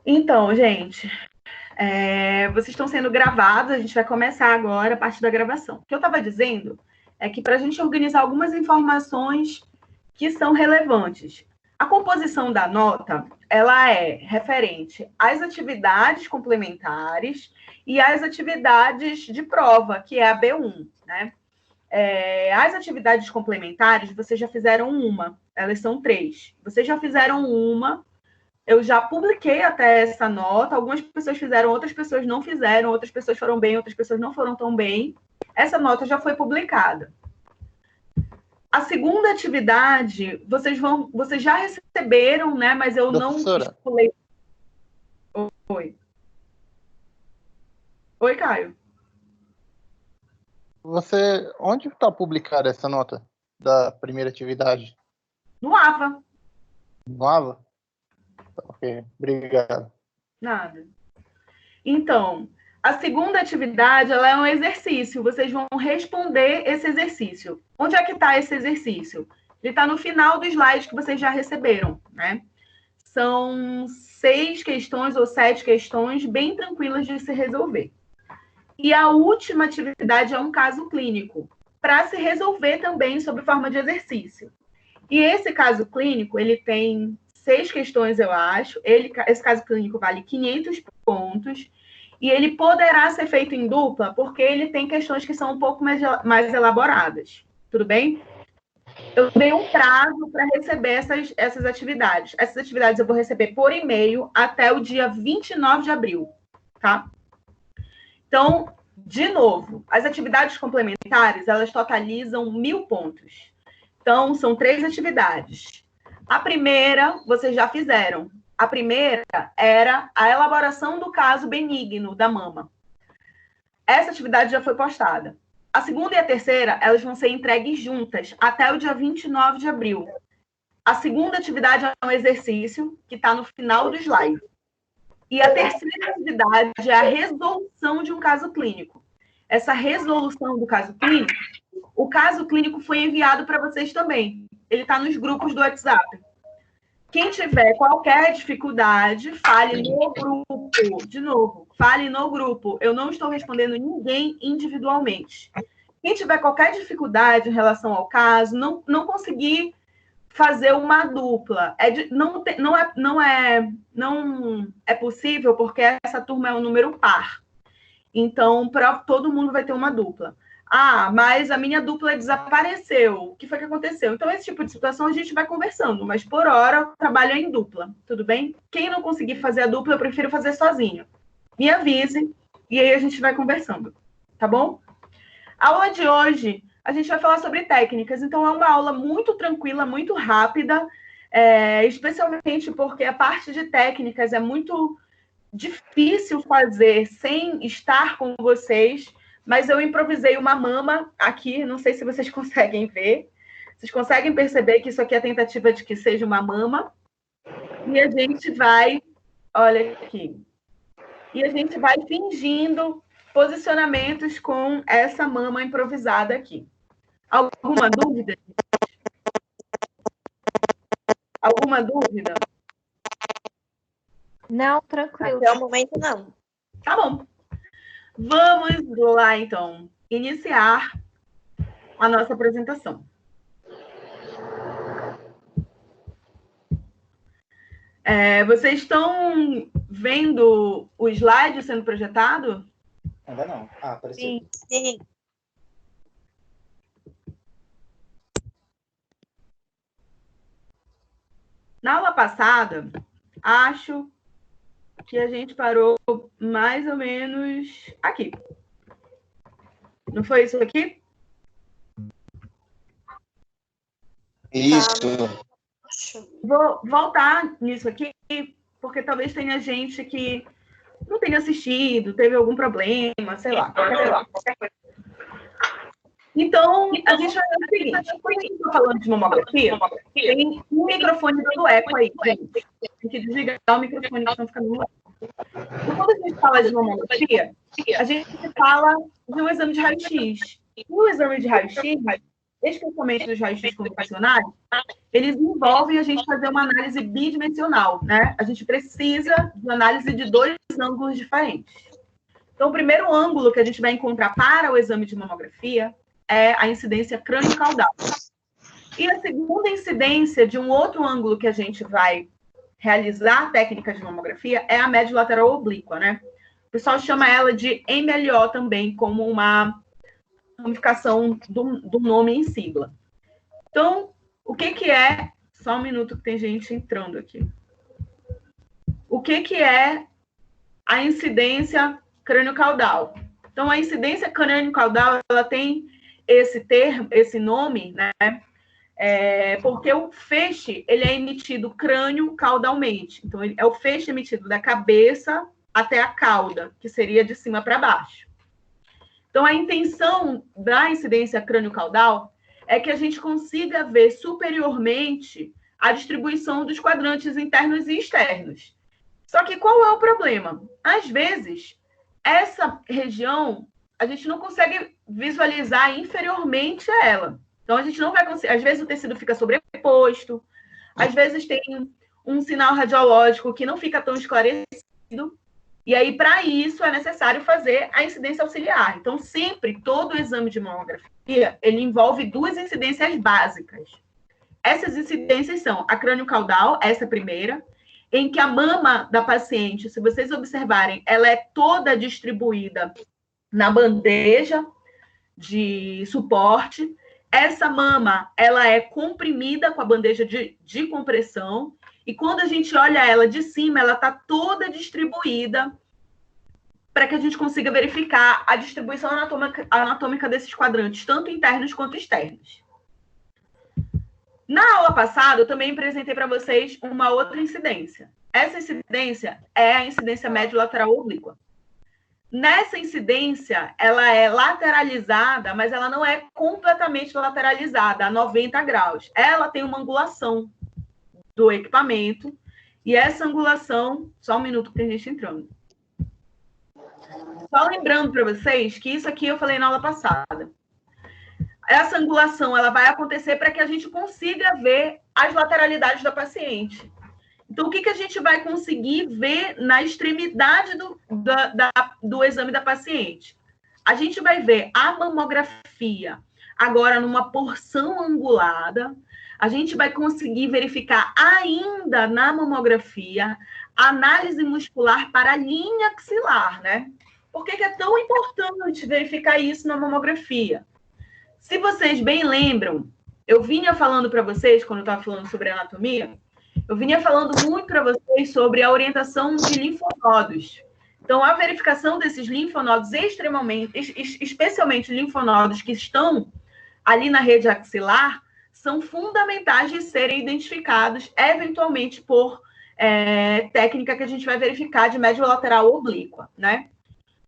Então, gente, vocês estão sendo gravados, a gente vai começar agora a parte da gravação. O que eu estava dizendo é que para a gente organizar algumas informações que são relevantes. A composição da nota, ela é referente às atividades complementares e às atividades de prova, que é a B1, né? As atividades complementares, vocês já fizeram uma, elas são 3. Vocês já fizeram uma, eu já publiquei até essa nota, algumas pessoas fizeram, outras pessoas não fizeram, outras pessoas foram bem, outras pessoas não foram tão bem. Essa nota já foi publicada. A segunda atividade, vocês já receberam, né? Mas eu Professora. não estipulei. Oi. Oi, Caio. Onde está publicada essa nota da primeira atividade? No AVA. No AVA? Ok, obrigado. Nada. Então, a segunda atividade, ela é um exercício. Vocês vão responder esse exercício. Onde é que está esse exercício? Ele está no final do slide que vocês já receberam, né? São 6 questões ou 7 questões bem tranquilas de se resolver. E a última atividade é um caso clínico, para se resolver também sob forma de exercício. E esse caso clínico, ele tem 6 questões, eu acho. Esse caso clínico vale 500 pontos. E ele poderá ser feito em dupla, porque ele tem questões que são um pouco mais elaboradas. Tudo bem? Eu dei um prazo para receber essas atividades. Essas atividades eu vou receber por e-mail até o dia 29 de abril, tá? Então, de novo, as atividades complementares, elas totalizam 1.000 pontos. Então, são 3 atividades. A primeira, vocês já fizeram. A primeira era a elaboração do caso benigno da mama. Essa atividade já foi postada. A segunda e a terceira, elas vão ser entregues juntas até o dia 29 de abril. A segunda atividade é um exercício que está no final do slide. E a terceira atividade é a resolução de um caso clínico. Essa resolução do caso clínico, o caso clínico foi enviado para vocês também. Ele está nos grupos do WhatsApp. Quem tiver qualquer dificuldade, fale no grupo. De novo, fale no grupo. Eu não estou respondendo ninguém individualmente. Quem tiver qualquer dificuldade em relação ao caso, não conseguir fazer uma dupla. Não é possível, porque essa turma é um número par. Então, todo mundo vai ter uma dupla. Ah, mas a minha dupla desapareceu. O que foi que aconteceu? Então, esse tipo de situação a gente vai conversando, mas por hora o trabalho é em dupla, tudo bem? Quem não conseguir fazer a dupla, eu prefiro fazer sozinho. Me avise e aí a gente vai conversando, tá bom? A aula de hoje, a gente vai falar sobre técnicas, então é uma aula muito tranquila, muito rápida, especialmente porque a parte de técnicas é muito difícil fazer sem estar com vocês, mas eu improvisei uma mama aqui, não sei se vocês conseguem ver. Vocês conseguem perceber que isso aqui é a tentativa de que seja uma mama? E a gente vai, olha aqui, e a gente vai fingindo posicionamentos com essa mama improvisada aqui. Alguma dúvida? Alguma dúvida? Não, tranquilo. Até o momento, não. Tá bom. Vamos lá, então, iniciar a nossa apresentação. Vocês estão vendo o slide sendo projetado? Ainda não. Ah, apareceu. Sim, sim. Na aula passada, acho que a gente parou mais ou menos aqui. Não foi isso aqui? Isso. Vou voltar nisso aqui, porque talvez tenha gente que não tenha assistido, teve algum problema, sei lá, qualquer coisa. Então, a gente vai fazer o seguinte, quando a gente está falando de mamografia, tem um microfone dando eco aí, gente. Tem que desligar o microfone, senão fica no eco. Então, quando a gente fala de mamografia, a gente fala de um exame de raio-x. O exame de raio-x, especialmente dos raios-x computacionais, eles envolvem a gente fazer uma análise bidimensional, né? A gente precisa de análise de 2 ângulos diferentes. Então, o primeiro ângulo que a gente vai encontrar para o exame de mamografia é a incidência crânio-caudal. E a segunda incidência de um outro ângulo que a gente vai realizar a técnica de mamografia é a média lateral oblíqua, né? O pessoal chama ela de MLO também, como uma ramificação do nome em sigla. Então, o que é... Só um minuto que tem gente entrando aqui. O que é a incidência crânio-caudal? Então, a incidência crânio-caudal, ela tem esse termo, esse nome, né? Porque o feixe, ele é emitido crânio-caudalmente. Então, é o feixe emitido da cabeça até a cauda, que seria de cima para baixo. Então, a intenção da incidência crânio-caudal é que a gente consiga ver superiormente a distribuição dos quadrantes internos e externos. Só que qual é o problema? Às vezes, essa região, a gente não consegue visualizar inferiormente a ela. Então, a gente não vai conseguir... Às vezes, o tecido fica sobreposto, às vezes tem um sinal radiológico que não fica tão esclarecido, e aí, para isso, é necessário fazer a incidência auxiliar. Então, sempre, todo exame de mamografia, ele envolve 2 incidências básicas. Essas incidências são a crânio-caudal, essa primeira, em que a mama da paciente, se vocês observarem, ela é toda distribuída na bandeja de suporte. Essa mama, ela é comprimida com a bandeja de compressão, e quando a gente olha ela de cima, ela está toda distribuída para que a gente consiga verificar a distribuição anatômica desses quadrantes, tanto internos quanto externos. Na aula passada, eu também apresentei para vocês uma outra incidência. Essa incidência é a incidência médio-lateral oblíqua. Nessa incidência, ela é lateralizada, mas ela não é completamente lateralizada, a 90 graus. Ela tem uma angulação do equipamento, e essa angulação... Só um minuto que tem gente entrando. Só lembrando para vocês que isso aqui eu falei na aula passada. Essa angulação, ela vai acontecer para que a gente consiga ver as lateralidades da paciente. Então, o que a gente vai conseguir ver na extremidade do exame da paciente? A gente vai ver a mamografia agora numa porção angulada. A gente vai conseguir verificar ainda na mamografia a análise muscular para a linha axilar, né? Por que é tão importante verificar isso na mamografia? Se vocês bem lembram, eu vinha falando para vocês, quando eu estava falando sobre anatomia, eu vinha falando muito para vocês sobre a orientação de linfonodos. Então, a verificação desses linfonodos especialmente linfonodos que estão ali na rede axilar, são fundamentais de serem identificados, eventualmente, por técnica que a gente vai verificar de médio-lateral oblíqua, né?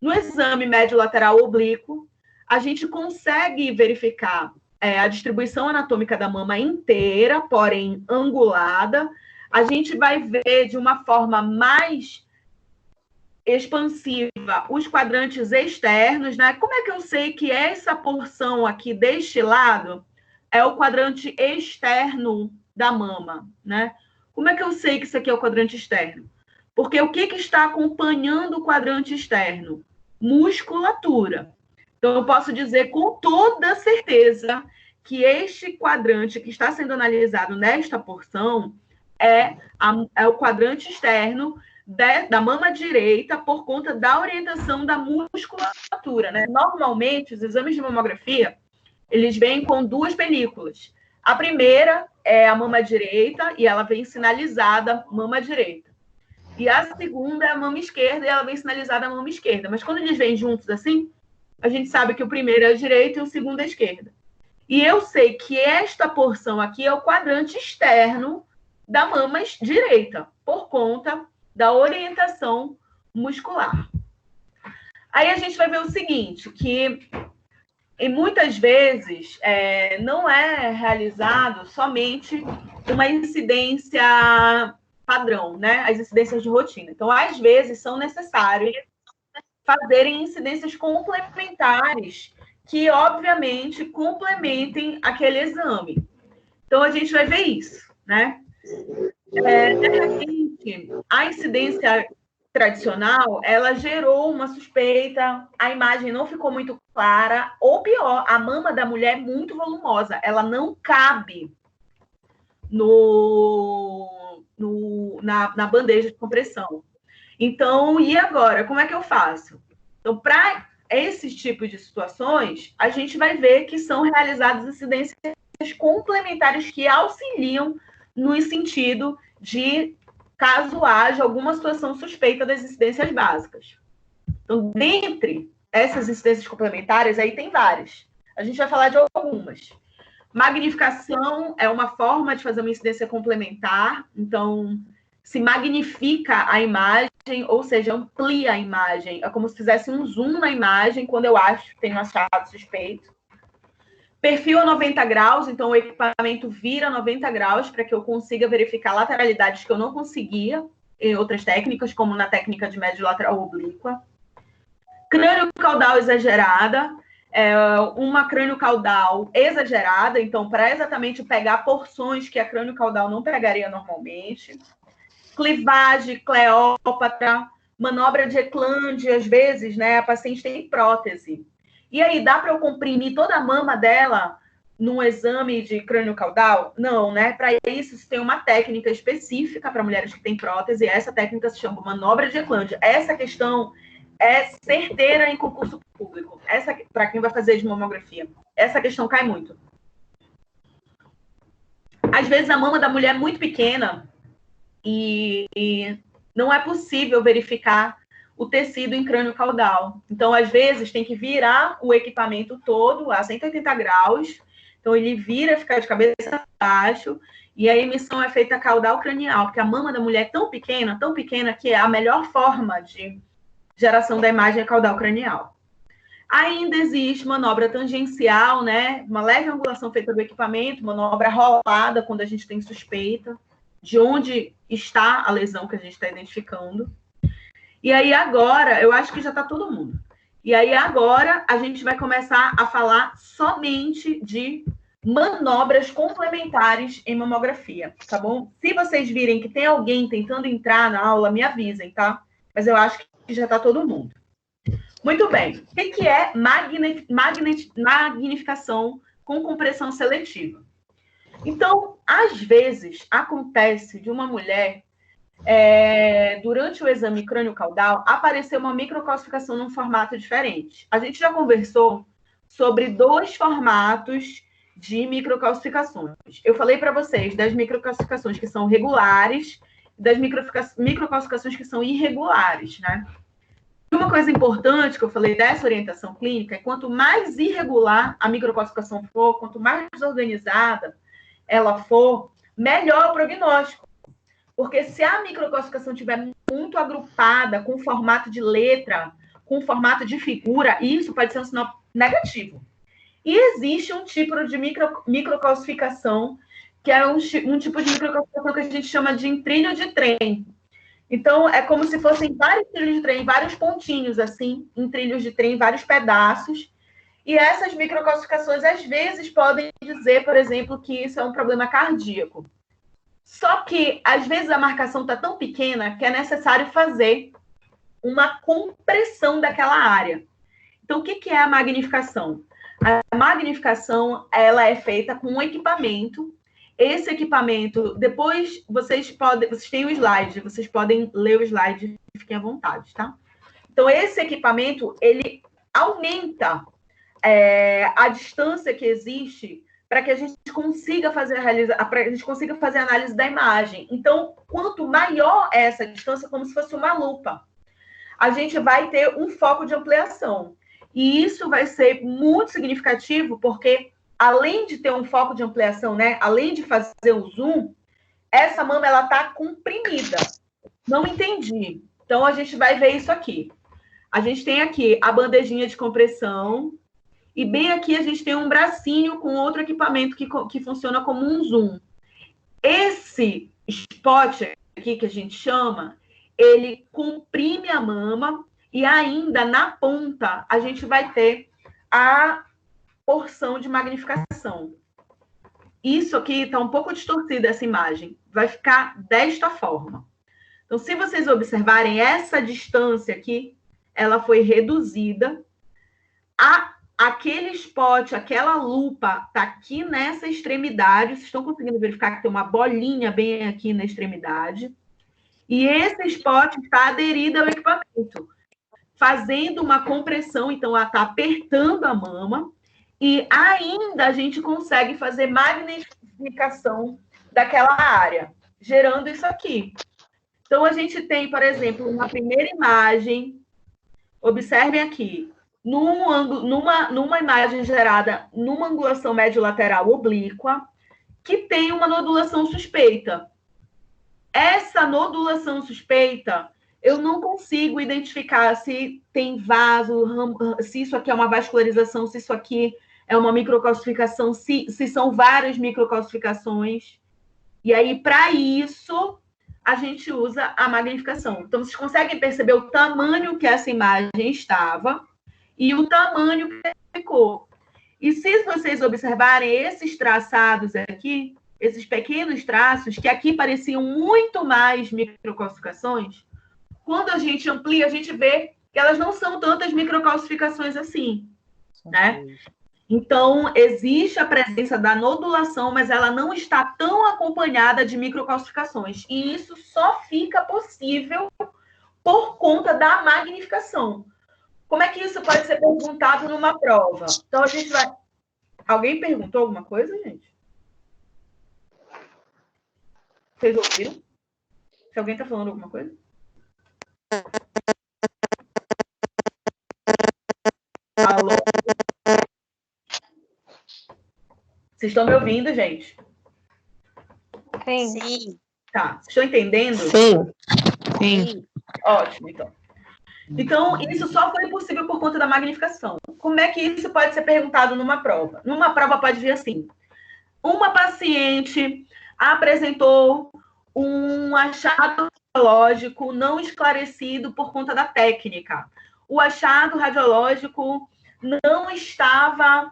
No exame médio-lateral oblíquo, a gente consegue verificar a distribuição anatômica da mama inteira, porém angulada. A gente vai ver de uma forma mais expansiva os quadrantes externos, né? Como é que eu sei que essa porção aqui deste lado é o quadrante externo da mama, né? Como é que eu sei que isso aqui é o quadrante externo? Porque o que está acompanhando o quadrante externo? Musculatura. Então, eu posso dizer com toda certeza que este quadrante que está sendo analisado nesta porção é o quadrante externo da mama direita por conta da orientação da musculatura, né? Normalmente, os exames de mamografia, eles vêm com 2 películas. A primeira é a mama direita e ela vem sinalizada mama direita. E a segunda é a mama esquerda e ela vem sinalizada mama esquerda. Mas quando eles vêm juntos assim, a gente sabe que o primeiro é a direita e o segundo é a esquerda. E eu sei que esta porção aqui é o quadrante externo da mama direita, por conta da orientação muscular. Aí a gente vai ver o seguinte, que e muitas vezes não é realizado somente uma incidência padrão, né? As incidências de rotina. Então, às vezes, são necessários fazerem incidências complementares que, obviamente, complementem aquele exame. Então, a gente vai ver isso, né? De repente, a incidência tradicional, ela gerou uma suspeita, a imagem não ficou muito clara, ou pior, a mama da mulher é muito volumosa, ela não cabe na bandeja de compressão. Então, e agora? Como é que eu faço? Então, para esses tipos de situações, a gente vai ver que são realizadas incidências complementares que auxiliam no sentido de caso haja alguma situação suspeita das incidências básicas. Então, dentre essas incidências complementares, aí tem várias. A gente vai falar de algumas. Magnificação é uma forma de fazer uma incidência complementar. Então, se magnifica a imagem, ou seja, amplia a imagem. É como se fizesse um zoom na imagem quando eu tenho achado suspeito. Perfil a 90 graus, então o equipamento vira 90 graus para que eu consiga verificar lateralidades que eu não conseguia em outras técnicas, como na técnica de médio lateral oblíqua. Crânio caudal exagerada, uma crânio caudal exagerada, então para exatamente pegar porções que a crânio caudal não pegaria normalmente. Clivagem, Cleópatra, manobra de Eklund, às vezes, né, a paciente tem prótese. E aí, dá para eu comprimir toda a mama dela num exame de crânio caudal? Não, né? Para isso, tem uma técnica específica para mulheres que têm prótese, e essa técnica se chama manobra de Eklund. Essa questão é certeira em concurso público. Essa, para quem vai fazer de mamografia, essa questão cai muito. Às vezes, a mama da mulher é muito pequena e não é possível verificar o tecido em crânio caudal. Então, às vezes, tem que virar o equipamento todo a 180 graus. Então, ele vira, fica de cabeça baixo, e a emissão é feita caudal cranial, porque a mama da mulher é tão pequena, que é a melhor forma de geração da imagem é caudal cranial. Ainda existe manobra tangencial, né? Uma leve angulação feita do equipamento, manobra rolada, quando a gente tem suspeita de onde está a lesão que a gente está identificando. E aí agora, eu acho que já está todo mundo. E aí agora a gente vai começar a falar somente de manobras complementares em mamografia, tá bom? Se vocês virem que tem alguém tentando entrar na aula, me avisem, tá? Mas eu acho que já está todo mundo. Muito bem. O que é magnificação com compressão seletiva? Então, às vezes, acontece de uma mulher durante o exame crânio-caudal, apareceu uma microcalcificação num formato diferente. A gente já conversou sobre 2 formatos de microcalcificações. Eu falei para vocês das microcalcificações que são regulares e das microcalcificações que são irregulares, né? E uma coisa importante que eu falei dessa orientação clínica é quanto mais irregular a microcalcificação for, quanto mais desorganizada ela for, melhor o prognóstico. Porque se a microcalcificação estiver muito agrupada, com formato de letra, com formato de figura, isso pode ser um sinal negativo. E existe um tipo de microcalcificação, que é um tipo de microcalcificação que a gente chama de trilho de trem. Então, é como se fossem vários trilhos de trem, vários pontinhos, assim, em trilhos de trem, vários pedaços. E essas microcalcificações, às vezes, podem dizer, por exemplo, que isso é um problema cardíaco. Só que, às vezes, a marcação está tão pequena que é necessário fazer uma compressão daquela área. Então, o que é a magnificação? A magnificação, ela é feita com um equipamento. Esse equipamento, depois, vocês têm o slide, vocês podem ler o slide, fiquem à vontade, tá? Então, esse equipamento, ele aumenta a distância que existe para que a gente consiga fazer a análise da imagem. Então, quanto maior é essa distância, como se fosse uma lupa, a gente vai ter um foco de ampliação. E isso vai ser muito significativo, porque além de ter um foco de ampliação, né, além de fazer o zoom, essa mama ela está comprimida. Não entendi. Então, a gente vai ver isso aqui. A gente tem aqui a bandejinha de compressão, e bem aqui a gente tem um bracinho com outro equipamento que funciona como um zoom. Esse spot aqui que a gente chama, ele comprime a mama e ainda na ponta a gente vai ter porção de magnificação. Isso aqui está um pouco distorcida, essa imagem. Vai ficar desta forma. Então, se vocês observarem, essa distância aqui, ela foi reduzida. Aquele spot, aquela lupa, está aqui nessa extremidade. Vocês estão conseguindo verificar que tem uma bolinha bem aqui na extremidade. E esse spot está aderido ao equipamento, fazendo uma compressão. Então, ela está apertando a mama. E ainda a gente consegue fazer magnificação daquela área, gerando isso aqui. Então, a gente tem, por exemplo, uma primeira imagem, observem aqui, numa imagem gerada numa angulação médio-lateral oblíqua, que tem uma nodulação suspeita. Essa nodulação suspeita, eu não consigo identificar se tem vaso, se isso aqui é uma vascularização, se isso aqui é uma microcalcificação, se são várias microcalcificações. E aí, para isso, a gente usa a magnificação. Então, vocês conseguem perceber o tamanho que essa imagem estava e o tamanho que ficou. E se vocês observarem esses traçados aqui, esses pequenos traços, que aqui pareciam muito mais microcalcificações, quando a gente amplia, a gente vê que elas não são tantas microcalcificações assim, né? Então, existe a presença da nodulação, mas ela não está tão acompanhada de microcalcificações. E isso só fica possível por conta da magnificação. Como é que isso pode ser perguntado numa prova? Então, a gente vai... Alguém perguntou alguma coisa, gente? Vocês ouviram? Se alguém está falando alguma coisa? Alô? Vocês estão me ouvindo, gente? Sim. Tá. Vocês estão entendendo? Sim. Sim. Ótimo, então. Então, isso só foi possível por conta da magnificação. Como é que isso pode ser perguntado numa prova? Numa prova pode vir assim. Uma paciente apresentou um achado radiológico não esclarecido por conta da técnica. O achado radiológico não estava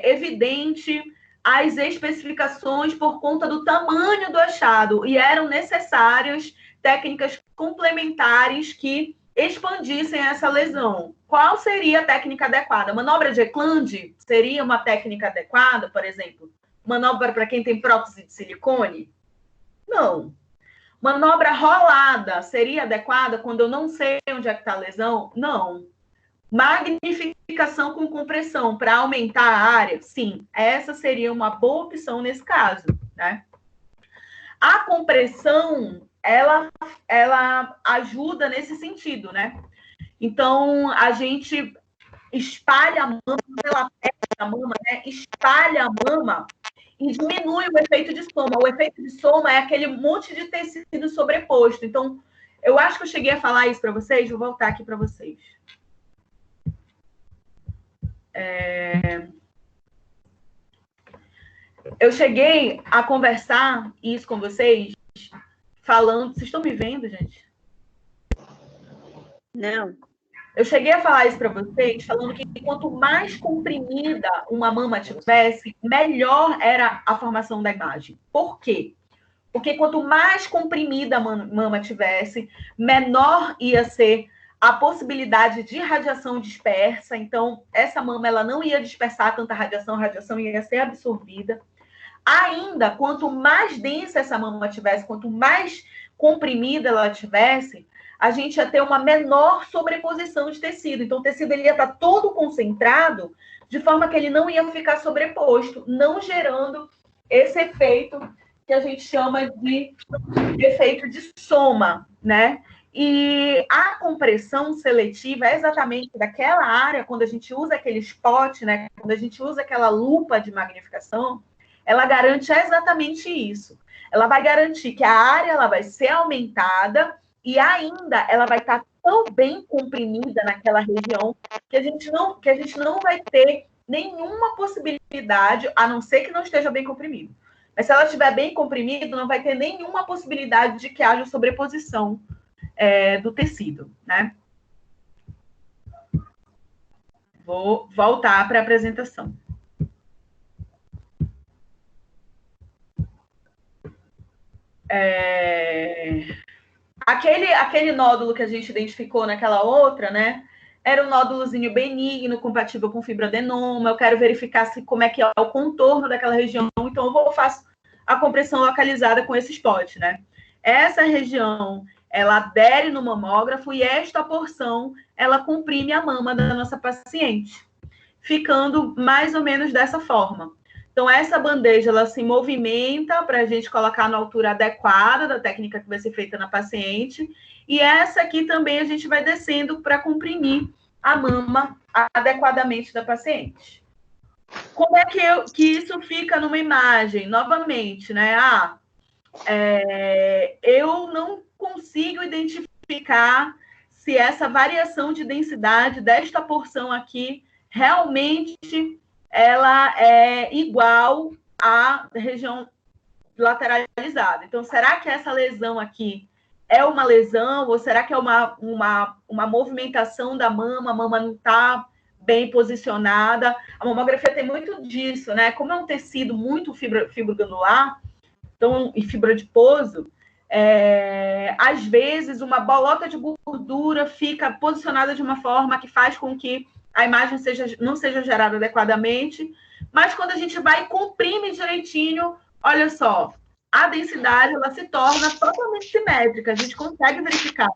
evidente as especificações por conta do tamanho do achado e eram necessárias técnicas complementares que expandissem essa lesão. Qual seria a técnica adequada? Manobra de Eklund seria uma técnica adequada, por exemplo? Manobra para quem tem prótese de silicone? Não. Manobra rolada seria adequada quando eu não sei onde é que está a lesão? Não. Magnificação com compressão para aumentar a área? Sim, essa seria uma boa opção nesse caso, né? A compressão, ela ajuda nesse sentido, né? Então, a gente espalha a mama, ela pega a mama, né? Espalha a mama e diminui o efeito de soma. O efeito de soma é aquele monte de tecido sobreposto. Então, eu acho que eu cheguei a falar isso para vocês, vou voltar aqui para vocês. Eu cheguei a conversar isso com vocês, falando... Vocês estão me vendo, gente? Não. Eu cheguei a falar isso para vocês, falando que quanto mais comprimida uma mama tivesse, melhor era a formação da imagem. Por quê? Porque quanto mais comprimida a mama tivesse, menor ia ser a possibilidade de radiação dispersa. Então, essa mama ela não ia dispersar tanta radiação, a radiação ia ser absorvida. Ainda, quanto mais densa essa mama tivesse, quanto mais comprimida ela tivesse, a gente ia ter uma menor sobreposição de tecido. Então, o tecido ele ia estar todo concentrado, de forma que ele não ia ficar sobreposto, não gerando esse efeito que a gente chama de efeito de soma, né? E a compressão seletiva é exatamente daquela área, quando a gente usa aquele spot, né? Quando a gente usa aquela lupa de magnificação, ela garante exatamente isso. Ela vai garantir que a área ela vai ser aumentada e ainda ela vai estar tão bem comprimida naquela região que a gente não vai ter nenhuma possibilidade, a não ser que não esteja bem comprimido. Mas se ela estiver bem comprimida, não vai ter nenhuma possibilidade de que haja sobreposição do tecido, né? Vou voltar para a apresentação. Aquele nódulo que a gente identificou naquela outra, né? Era um nódulozinho benigno, compatível com fibroadenoma. Eu quero verificar como é que é o contorno daquela região. Então, eu faço a compressão localizada com esse spot, né? Essa região, ela adere no mamógrafo e esta porção, ela comprime a mama da nossa paciente, ficando mais ou menos dessa forma. Então, essa bandeja, ela se movimenta para a gente colocar na altura adequada da técnica que vai ser feita na paciente. E essa aqui também a gente vai descendo para comprimir a mama adequadamente da paciente. Como é que isso fica numa imagem? Novamente, né? Eu não consigo identificar se essa variação de densidade desta porção aqui realmente ela é igual à região lateralizada. Então, será que essa lesão aqui é uma lesão ou será que é uma movimentação da mama? A mama não está bem posicionada. A mamografia tem muito disso, né? Como é um tecido muito fibrogranular, então, e fibra adiposo, às vezes uma bolota de gordura fica posicionada de uma forma que faz com que a imagem não seja gerada adequadamente, mas quando a gente vai e comprime direitinho, olha só, a densidade ela se torna totalmente simétrica. A gente consegue verificar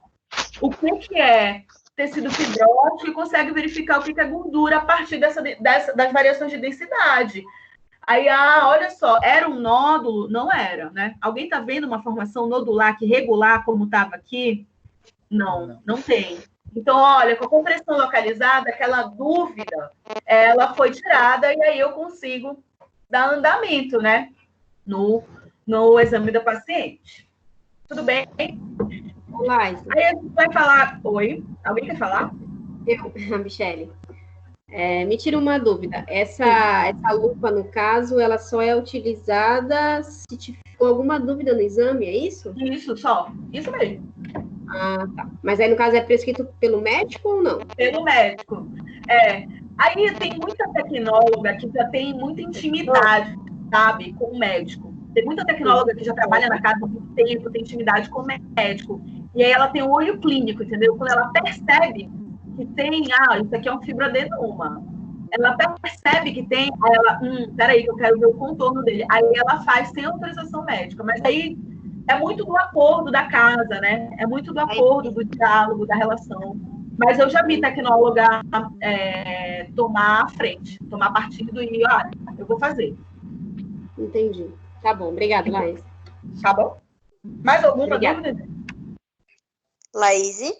o que é tecido fibrótico e consegue verificar o que é gordura a partir das variações de densidade. Aí, olha só, era um nódulo? Não era, né? Alguém está vendo uma formação nodular que regular como estava aqui? Não tem. Então, olha, com a compressão localizada, aquela dúvida, ela foi tirada e aí eu consigo dar andamento, né? No exame da paciente. Tudo bem? Olá. Aí a gente vai falar... Oi? Alguém quer falar? Eu, a Michele. Me tira uma dúvida. Essa lupa, no caso, ela só é utilizada se tiver alguma dúvida no exame, é isso? Isso, só. Isso mesmo. Tá. Mas aí, no caso, é prescrito pelo médico ou não? Pelo médico. Aí tem muita tecnóloga que já tem muita intimidade, sabe, com o médico. Tem muita tecnóloga que já trabalha na casa há muito tempo, tem intimidade com o médico. E aí ela tem o olho clínico, entendeu? Quando ela percebe que tem, isso aqui é um fibroadenoma. Ela percebe que tem, aí ela, peraí, que eu quero ver o contorno dele. Aí ela faz sem autorização médica. Mas aí é muito do acordo da casa, né? É muito do acordo, do diálogo, da relação. Mas eu já vi tecnóloga tomar a frente, tomar partido e, eu vou fazer. Entendi. Tá bom, obrigada, Laís. Tá bom? Mais alguma dúvida? Laís?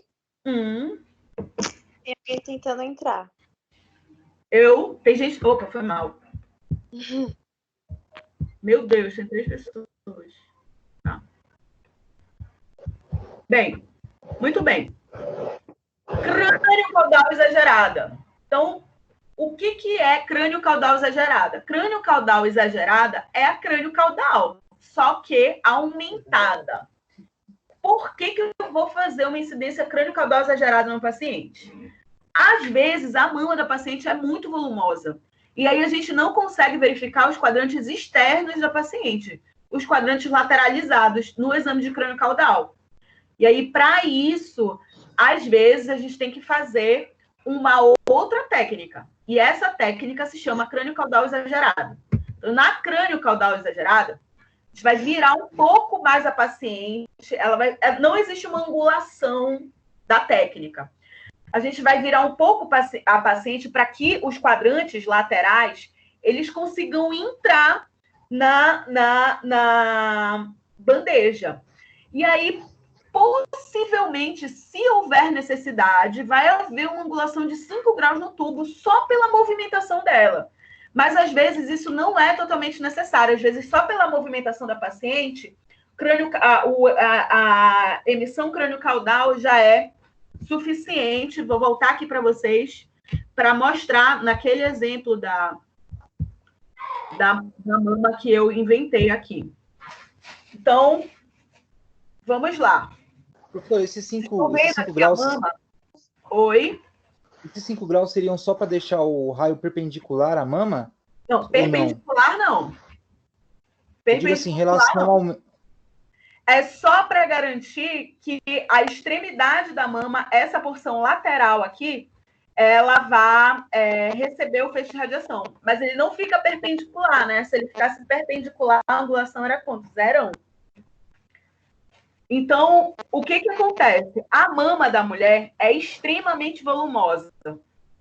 Tem alguém tentando entrar. Tem gente... Opa, foi mal. Meu Deus, tem 3 pessoas. Tá. Bem, muito bem. Crânio caudal exagerada. Então, o que é crânio caudal exagerada? Crânio caudal exagerada é a crânio caudal, só que aumentada. Por que eu vou fazer uma incidência crânio caudal exagerada no paciente? Às vezes, a mama da paciente é muito volumosa. E aí a gente não consegue verificar os quadrantes externos da paciente, os quadrantes lateralizados no exame de crânio caudal. E aí, para isso, às vezes, a gente tem que fazer uma outra técnica. E essa técnica se chama crânio caudal exagerado. Então, na crânio caudal exagerada, a gente vai virar um pouco mais a paciente. Não existe uma angulação da técnica. A gente vai virar um pouco a paciente para que os quadrantes laterais eles consigam entrar na bandeja. E aí, possivelmente, se houver necessidade, vai haver uma angulação de 5 graus no tubo só pela movimentação dela. Mas, às vezes, isso não é totalmente necessário. Às vezes, só pela movimentação da paciente, a emissão crânio-caudal já é suficiente. Vou voltar aqui para vocês para mostrar naquele exemplo da mama que eu inventei aqui. Então, vamos lá. Professor, esses 5 graus... Oi? Esses 5 graus seriam só para deixar o raio perpendicular à mama? Não, perpendicular não. Eu digo assim, em relação ao... É só para garantir que a extremidade da mama, essa porção lateral aqui, ela vá receber o feixe de radiação. Mas ele não fica perpendicular, né? Se ele ficasse perpendicular, a angulação era quanto? 0,1. Então, o que acontece? A mama da mulher é extremamente volumosa.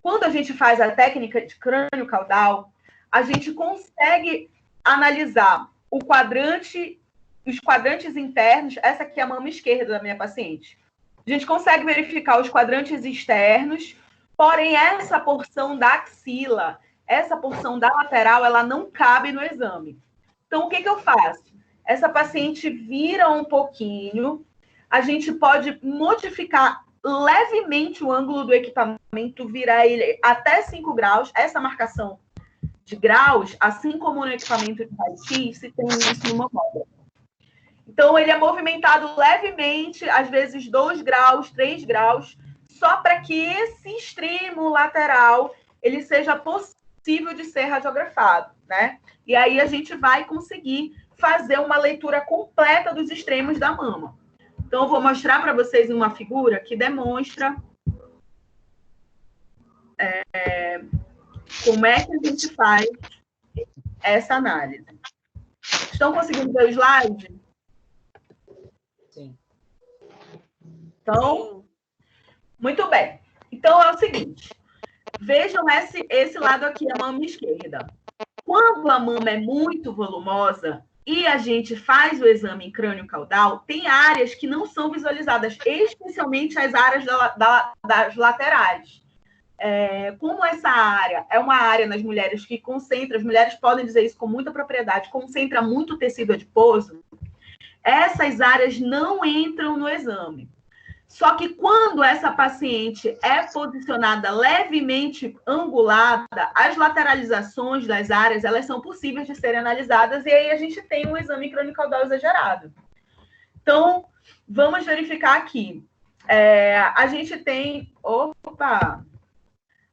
Quando a gente faz a técnica de crânio caudal, a gente consegue analisar os quadrantes internos. Essa aqui é a mama esquerda da minha paciente. A gente consegue verificar os quadrantes externos, porém, essa porção da axila, essa porção da lateral, ela não cabe no exame. Então, o que eu faço? Essa paciente vira um pouquinho, a gente pode modificar levemente o ângulo do equipamento, virar ele até 5 graus. Essa marcação de graus, assim como no equipamento de raio-x, se tem isso no mamógrafo. Então, ele é movimentado levemente, às vezes 2 graus, 3 graus, só para que esse extremo lateral ele seja possível de ser radiografado, né? E aí a gente vai conseguir fazer uma leitura completa dos extremos da mama. Então, eu vou mostrar para vocês uma figura que demonstra como é que a gente faz essa análise. Estão conseguindo ver o slide? Sim. Então, muito bem. Então, é o seguinte. Vejam esse lado aqui, a mama esquerda. Quando a mama é muito volumosa e a gente faz o exame em crânio caudal, tem áreas que não são visualizadas, especialmente as áreas das laterais. Como essa área é uma área nas mulheres que concentra, as mulheres podem dizer isso com muita propriedade, concentra muito tecido adiposo, essas áreas não entram no exame. Só que quando essa paciente é posicionada levemente angulada, as lateralizações das áreas, elas são possíveis de serem analisadas, e aí a gente tem um exame crânio-caudal exagerado. Então, vamos verificar aqui. A gente tem... Opa!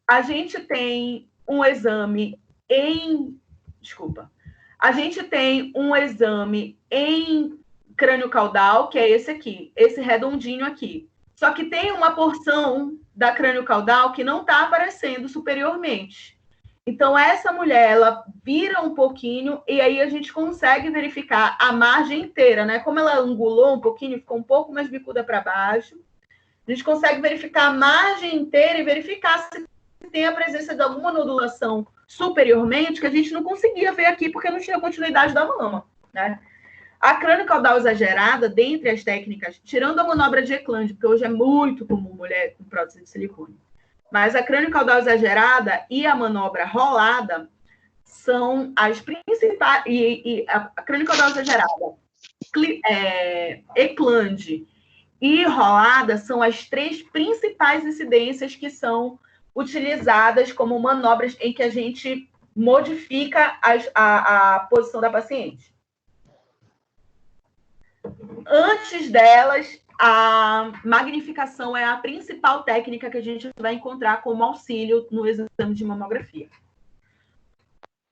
A gente tem um exame em... Desculpa. A gente tem um exame em crânio-caudal, que é esse aqui, esse redondinho aqui. Só que tem uma porção da crânio-caudal que não está aparecendo superiormente. Então, essa mulher, ela vira um pouquinho e aí a gente consegue verificar a margem inteira, né? Como ela angulou um pouquinho, ficou um pouco mais bicuda para baixo, a gente consegue verificar a margem inteira e verificar se tem a presença de alguma nodulação superiormente, que a gente não conseguia ver aqui porque não tinha continuidade da mama, né? A crânio-caudal exagerada, dentre as técnicas, tirando a manobra de Eklund, porque hoje é muito comum mulher com prótese de silicone, mas a crânio-caudal exagerada e a manobra rolada são as principais... E a crânio-caudal exagerada, Eklund e rolada são as 3 principais incidências que são utilizadas como manobras em que a gente modifica a posição da paciente. Antes delas, a magnificação é a principal técnica que a gente vai encontrar como auxílio no exame de mamografia.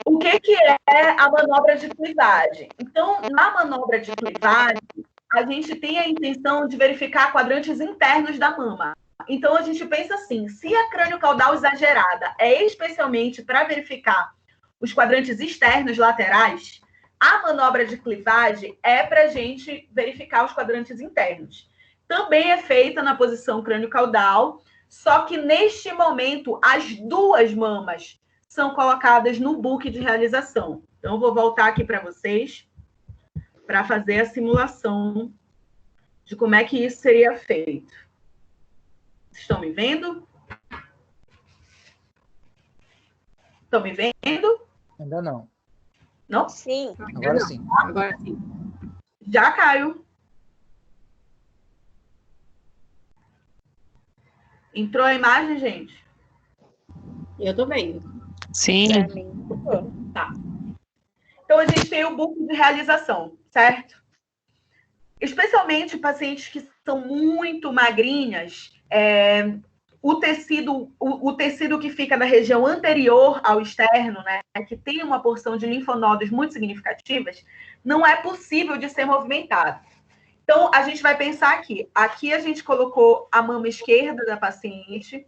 O que é a manobra de clivagem? Então, na manobra de clivagem, a gente tem a intenção de verificar quadrantes internos da mama. Então, a gente pensa assim, se a crânio-caudal exagerada é especialmente para verificar os quadrantes externos laterais, a manobra de clivagem é para a gente verificar os quadrantes internos. Também é feita na posição crânio-caudal, só que neste momento as 2 mamas são colocadas no book de realização. Então, eu vou voltar aqui para vocês para fazer a simulação de como é que isso seria feito. Vocês estão me vendo? Estão me vendo? Ainda não. Não? Sim. Agora sim. Agora sim. Já, Caio. Entrou a imagem, gente? Eu tô vendo. Sim. Pra mim. Tá. Então, a gente tem o book de realização, certo? Especialmente pacientes que são muito magrinhas, o tecido que fica na região anterior ao externo, né, que tem uma porção de linfonodos muito significativas, não é possível de ser movimentado. Então, a gente vai pensar aqui. Aqui a gente colocou a mama esquerda da paciente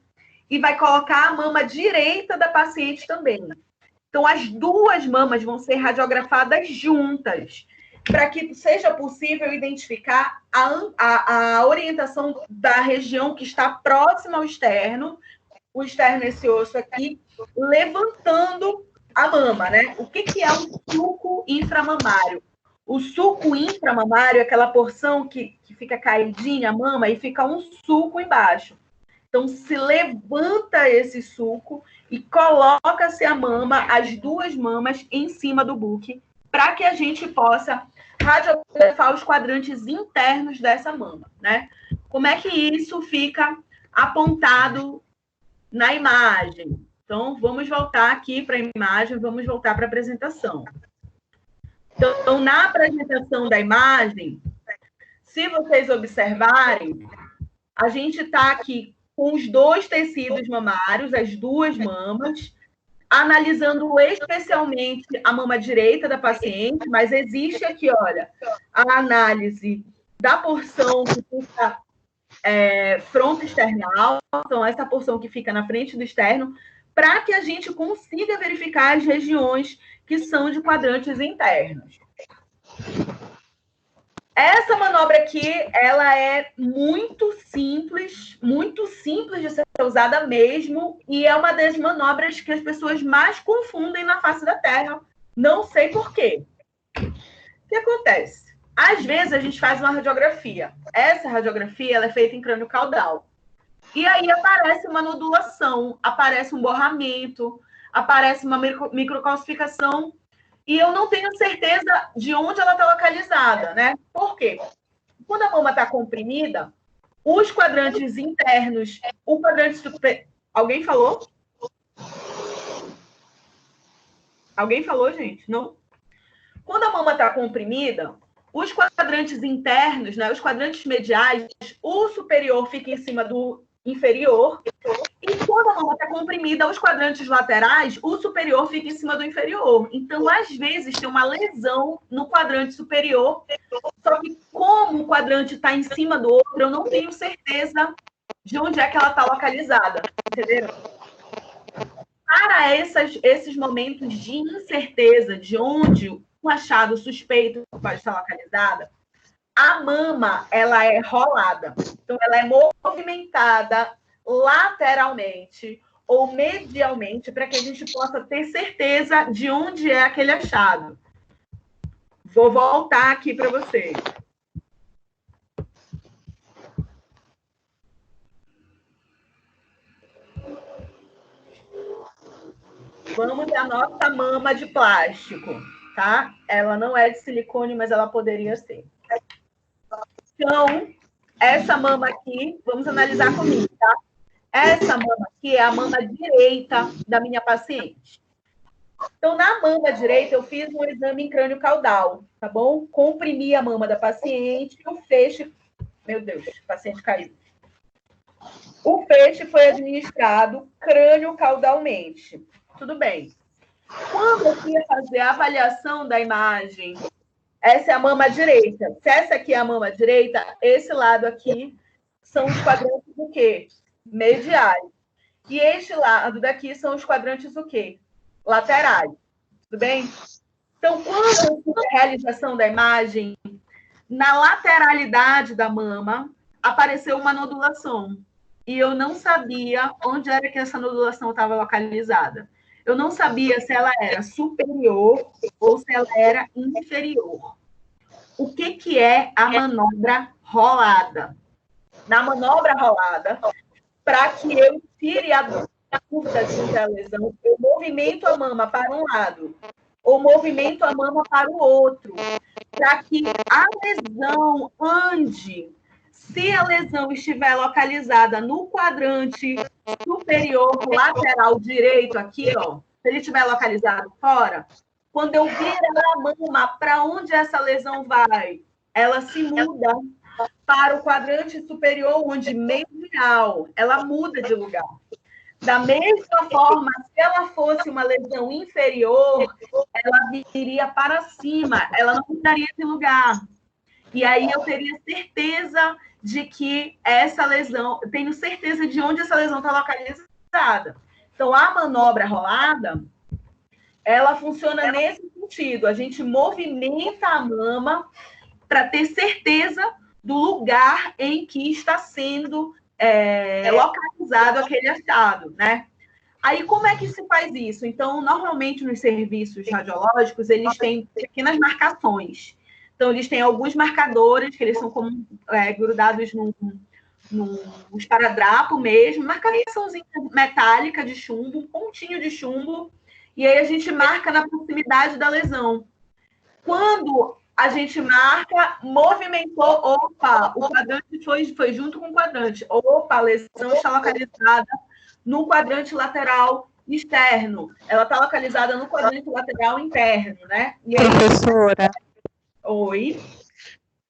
e vai colocar a mama direita da paciente também. Então, as duas mamas vão ser radiografadas juntas, para que seja possível identificar a orientação da região que está próxima ao externo, o externo, esse osso aqui, levantando a mama, né? O que é o sulco inframamário? O sulco inframamário é aquela porção que fica caidinha a mama e fica um sulco embaixo. Então, se levanta esse sulco e coloca-se a mama, as duas mamas, em cima do buque, para que a gente possa radiografar os quadrantes internos dessa mama, né? Como é que isso fica apontado na imagem? Então, vamos voltar aqui para a imagem, vamos voltar para a apresentação. Então, na apresentação da imagem, se vocês observarem, a gente está aqui com os dois tecidos mamários, as duas mamas, analisando especialmente a mama direita da paciente, mas existe aqui, olha, a análise da porção que fica fronto-external, então essa porção que fica na frente do externo, para que a gente consiga verificar as regiões que são de quadrantes internos. Essa manobra aqui, ela é muito simples de ser usada mesmo, e é uma das manobras que as pessoas mais confundem na face da Terra. Não sei por quê. O que acontece? Às vezes a gente faz uma radiografia. Essa radiografia ela é feita em crânio caudal. E aí aparece uma nodulação, aparece um borramento, aparece uma microcalcificação, e eu não tenho certeza de onde ela está localizada, né? Por quê? Quando a mama está comprimida, os quadrantes internos, o quadrante super... Alguém falou? Alguém falou, gente? Não? Quando a mama está comprimida, os quadrantes internos, né, os quadrantes mediais, o superior fica em cima do inferior, e quando a mama está comprimida, os quadrantes laterais, o superior fica em cima do inferior. Então, às vezes, tem uma lesão no quadrante superior, só que como o quadrante está em cima do outro, eu não tenho certeza de onde é que ela está localizada, entenderam? Para esses momentos de incerteza de onde o achado suspeito pode estar localizada, a mama, ela é rolada. Então, ela é movimentada lateralmente ou medialmente para que a gente possa ter certeza de onde é aquele achado. Vou voltar aqui para vocês. Vamos à nossa mama de plástico, tá? Ela não é de silicone, mas ela poderia ser. Então, essa mama aqui, vamos analisar comigo, tá? Essa mama aqui é a mama direita da minha paciente. Então, na mama direita, eu fiz um exame em crânio caudal, tá bom? Comprimi a mama da paciente e o feixe... Meu Deus, o paciente caiu. O feixe foi administrado crânio caudalmente. Tudo bem. Quando eu ia fazer a avaliação da imagem, essa é a mama direita. Se essa aqui é a mama direita, esse lado aqui são os quadrantes o quê? Mediais. E este lado daqui são os quadrantes o quê? Laterais. Tudo bem? Então, quando eu fiz a realização da imagem, na lateralidade da mama, apareceu uma nodulação. E eu não sabia onde era que essa nodulação estava localizada. Eu não sabia se ela era superior ou se ela era inferior. O que é a manobra rolada? Na manobra rolada, para que eu tire a dúvida de a lesão, eu movimento a mama para um lado ou movimento a mama para o outro, para que a lesão ande. Se a lesão estiver localizada no quadrante superior lateral direito aqui, ó, se ele estiver localizado fora, quando eu virar a mama, para onde essa lesão vai? Ela se muda para o quadrante superior, onde medial, ela muda de lugar. Da mesma forma, se ela fosse uma lesão inferior, ela viria para cima, ela não mudaria de lugar. E aí eu teria certeza de que essa lesão, eu tenho certeza de onde essa lesão está localizada. Então, a manobra rolada, ela funciona nesse sentido. A gente movimenta a mama para ter certeza do lugar em que está sendo localizado aquele achado, né? Aí, como é que se faz isso? Então, normalmente, nos serviços radiológicos, eles têm pequenas marcações. Então, eles têm alguns marcadores, que eles são como grudados num esparadrapo mesmo, marcaçãozinha metálica de chumbo, um pontinho de chumbo, e aí a gente marca na proximidade da lesão. Quando a gente marca, movimentou, opa, o quadrante foi junto com o quadrante, opa, a lesão está localizada no quadrante lateral externo, ela está localizada no quadrante lateral interno, né? E aí, Professora, oi?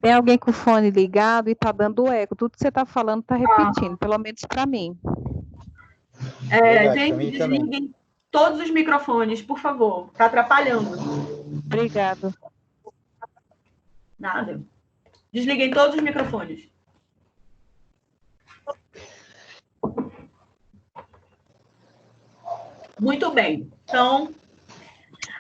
tem alguém com o fone ligado e está dando eco. Tudo que você está falando está repetindo, pelo menos para mim. Verdade, Gente, pra mim também. desliguem todos os microfones, por favor. Está atrapalhando. Obrigada. Nada. Desliguem todos os microfones. Muito bem. Então,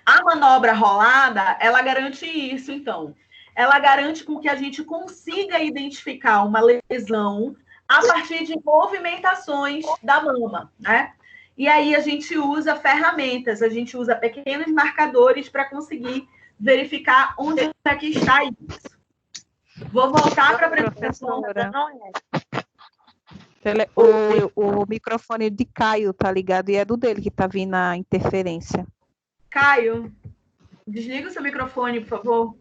a manobra rolada, ela garante isso, então. Ela garante com que a gente consiga identificar uma lesão a partir de movimentações da mama, né? E aí a gente usa ferramentas, a gente usa pequenos marcadores para conseguir verificar onde é que está isso. Vou voltar para a apresentação. O microfone de Caio tá ligado e é do dele que tá vindo a interferência. Caio, desliga o seu microfone, por favor.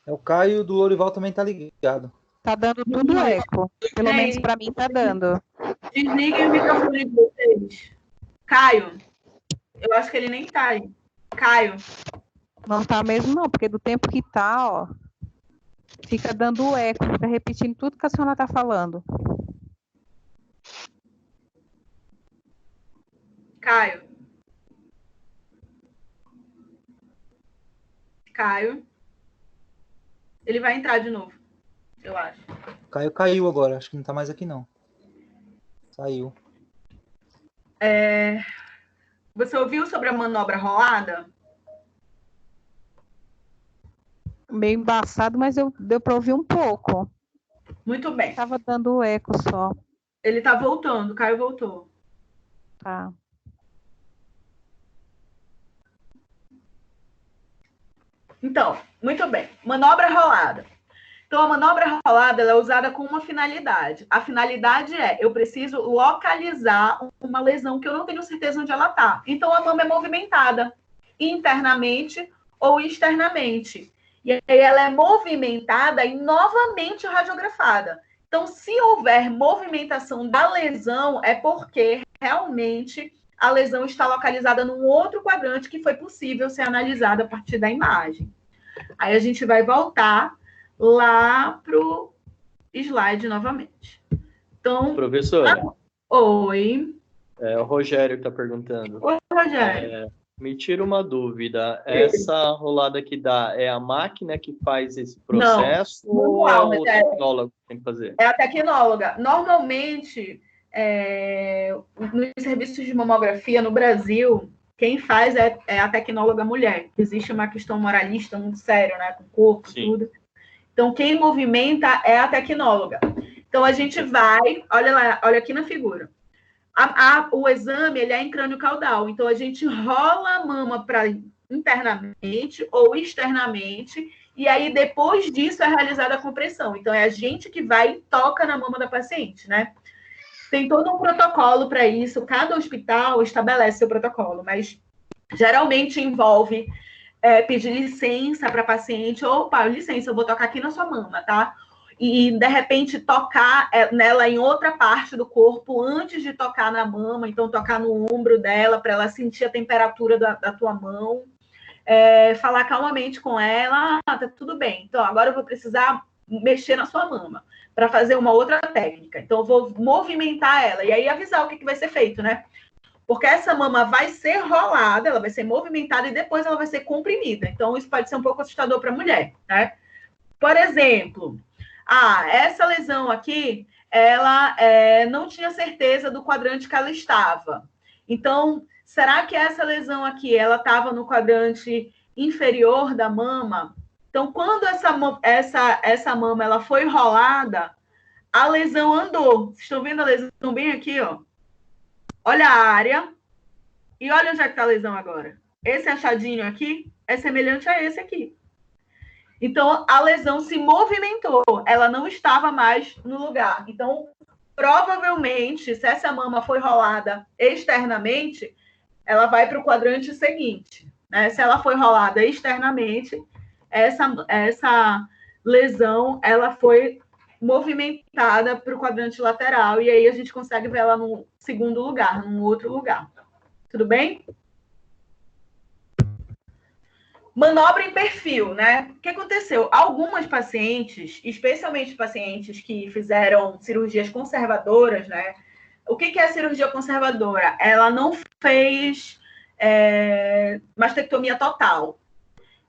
É o Caio do Lourival também tá ligado. Tá dando tudo eco. Pelo menos para mim tá dando. Desliguem o microfone de vocês. Caio, eu acho que ele nem tá aí. Caio. Não tá mesmo não, porque do tempo que tá, ó, fica dando eco, fica repetindo tudo que a senhora tá falando. Caio. Caio. Ele vai entrar de novo, eu acho. Caio caiu agora, acho que não tá mais aqui não. Saiu. Você ouviu sobre a manobra rolada? Meio embaçado, mas deu para ouvir um pouco. Muito bem. Tava dando eco só. Ele tá voltando, Caio voltou. Tá. Então, muito bem. Manobra rolada. Então, a manobra rolada ela é usada com uma finalidade. A finalidade é, eu preciso localizar uma lesão que eu não tenho certeza onde ela está. Então, a mama é movimentada internamente ou externamente. E aí ela é movimentada e novamente radiografada. Então, se houver movimentação da lesão, é porque realmente a lesão está localizada num outro quadrante que foi possível ser analisado a partir da imagem. Aí a gente vai voltar lá para o slide novamente. Então, professora. Oi. É o Rogério que está perguntando. Oi, Rogério. Me tira uma dúvida. Essa rolada que dá é a máquina que faz esse processo ou é o tecnólogo que tem que fazer? É a tecnóloga. Normalmente, nos serviços de mamografia no Brasil, quem faz é a tecnóloga mulher. Existe uma questão moralista muito séria, né? Com o corpo, Sim. Tudo. Então, quem movimenta é a tecnóloga. Então, a gente vai... Olha lá, olha aqui na figura. O exame ele é em crânio caudal. Então, a gente rola a mama para internamente ou externamente. E aí, depois disso, é realizada a compressão. Então, é a gente que vai e toca na mama da paciente, né? Tem todo um protocolo para isso. Cada hospital estabelece seu protocolo, mas geralmente envolve pedir licença para a paciente. Opa, licença, eu vou tocar aqui na sua mama, tá? E, de repente, tocar nela em outra parte do corpo antes de tocar na mama. Então, tocar no ombro dela para ela sentir a temperatura da tua mão. falar calmamente com ela, tá tudo bem, então agora eu vou precisar mexer na sua mama para fazer uma outra técnica. Então eu vou movimentar ela e aí avisar o que vai ser feito, né? Porque essa mama vai ser rolada, ela vai ser movimentada e depois ela vai ser comprimida. Então isso pode ser um pouco assustador para a mulher, né? Por exemplo, essa lesão aqui, ela não tinha certeza do quadrante que ela estava. Então, será que essa lesão aqui, ela estava no quadrante inferior da mama? Então, quando essa mama ela foi rolada, a lesão andou. Vocês estão vendo a lesão bem aqui, ó? Olha a área. E olha onde é que está a lesão agora. Esse achadinho aqui é semelhante a esse aqui. Então, a lesão se movimentou. Ela não estava mais no lugar. Então, provavelmente, se essa mama foi rolada externamente, ela vai para o quadrante seguinte, né? Se ela foi rolada externamente, essa lesão ela foi movimentada para o quadrante lateral e aí a gente consegue ver ela no segundo lugar, num outro lugar. Tudo bem? Manobra em perfil, né? O que aconteceu? Algumas pacientes, especialmente pacientes que fizeram cirurgias conservadoras, né? O que é a cirurgia conservadora? Ela não fez mastectomia total.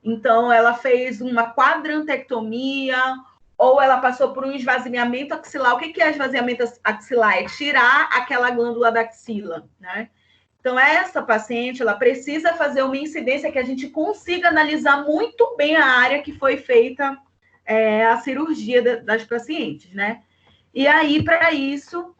Então, ela fez uma quadrantectomia ou ela passou por um esvaziamento axilar. O que é esvaziamento axilar? É tirar aquela glândula da axila, né? Então, essa paciente, ela precisa fazer uma incidência que a gente consiga analisar muito bem a área que foi feita a cirurgia das pacientes, né? E aí, para isso,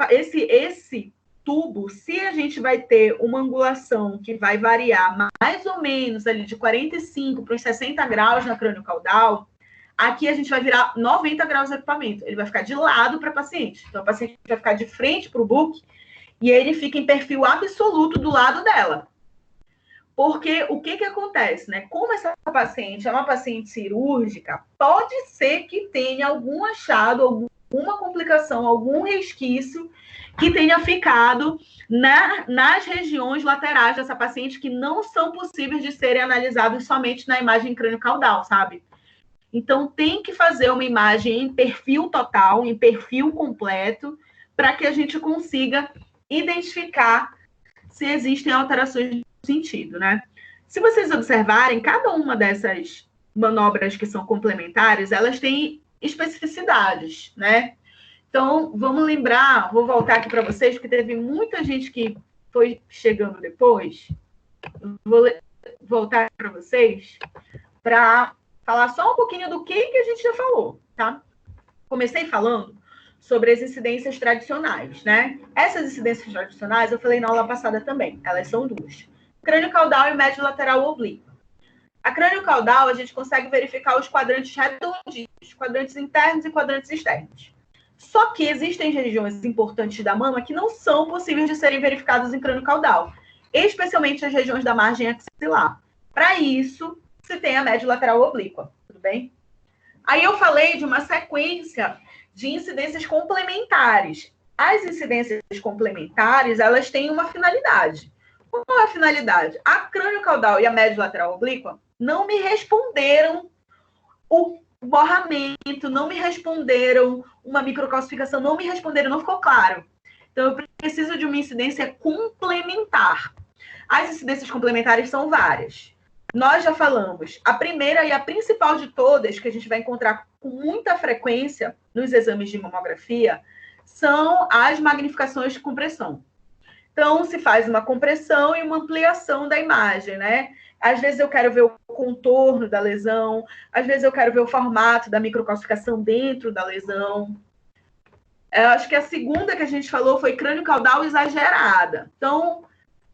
esse tubo, se a gente vai ter uma angulação que vai variar mais ou menos ali de 45 para os 60 graus na crânio-caudal, aqui a gente vai virar 90 graus de equipamento. Ele vai ficar de lado para a paciente. Então, a paciente vai ficar de frente para o book e ele fica em perfil absoluto do lado dela. Porque o que acontece, né? Como essa paciente é uma paciente cirúrgica, pode ser que tenha algum achado, alguma complicação, algum resquício que tenha ficado nas regiões laterais dessa paciente que não são possíveis de serem analisados somente na imagem crânio-caudal, sabe? Então, tem que fazer uma imagem em perfil total, em perfil completo, para que a gente consiga identificar se existem alterações de sentido, né? Se vocês observarem, cada uma dessas manobras que são complementares, elas têm especificidades, né? Então, vamos lembrar, vou voltar aqui para vocês, porque teve muita gente que foi chegando depois. Vou voltar para vocês para falar só um pouquinho do que a gente já falou, tá? Comecei falando sobre as incidências tradicionais, né? Essas incidências tradicionais eu falei na aula passada também. Elas são duas: crânio-caudal e médio lateral oblíquo. A crânio-caudal, a gente consegue verificar os quadrantes redondinhos, quadrantes internos e quadrantes externos. Só que existem regiões importantes da mama que não são possíveis de serem verificadas em crânio-caudal, especialmente as regiões da margem axilar. Para isso, se tem a médio lateral oblíqua, tudo bem? Aí eu falei de uma sequência de incidências complementares. As incidências complementares, elas têm uma finalidade. Qual é a finalidade? A crânio-caudal e a médio lateral oblíqua não me responderam o borramento, não me responderam uma microcalcificação, não me responderam, não ficou claro. Então, eu preciso de uma incidência complementar. As incidências complementares são várias. Nós já falamos, a primeira e a principal de todas, que a gente vai encontrar com muita frequência nos exames de mamografia, são as magnificações de compressão. Então, se faz uma compressão e uma ampliação da imagem, né? Às vezes eu quero ver o contorno da lesão, às vezes eu quero ver o formato da microcalcificação dentro da lesão. Eu acho que a segunda que a gente falou foi crânio-caudal exagerada. Então,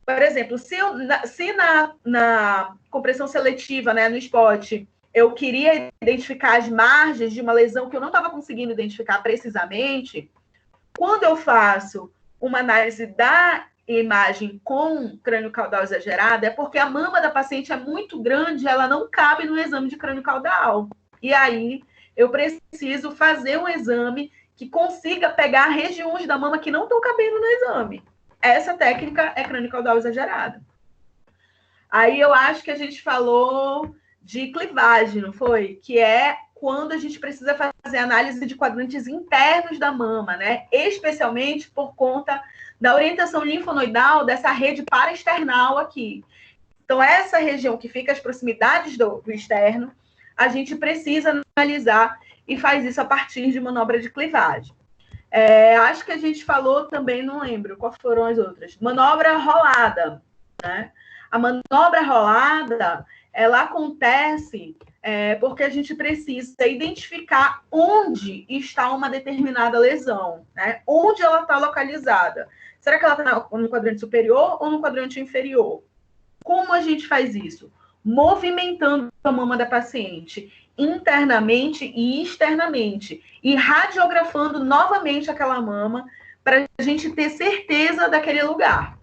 por exemplo, se na compressão seletiva, né, no spot, eu queria identificar as margens de uma lesão que eu não estava conseguindo identificar precisamente, quando eu faço uma análise da imagem com crânio-caudal exagerada, é porque a mama da paciente é muito grande, ela não cabe no exame de crânio-caudal. E aí, eu preciso fazer um exame que consiga pegar regiões da mama que não estão cabendo no exame. Essa técnica é crânio-caudal exagerada. Aí eu acho que a gente falou de clivagem, não foi? Que é quando a gente precisa fazer análise de quadrantes internos da mama, né? Especialmente por conta da orientação linfonoidal dessa rede paraesternal aqui. Então, essa região que fica às proximidades do externo, a gente precisa analisar e faz isso a partir de manobra de clivagem. Acho que a gente falou também, não lembro quais foram as outras. Manobra rolada, né? A manobra rolada, ela acontece porque a gente precisa identificar onde está uma determinada lesão, né? Onde ela está localizada. Será que ela está no quadrante superior ou no quadrante inferior? Como a gente faz isso? Movimentando a mama da paciente internamente e externamente e radiografando novamente aquela mama para a gente ter certeza daquele lugar.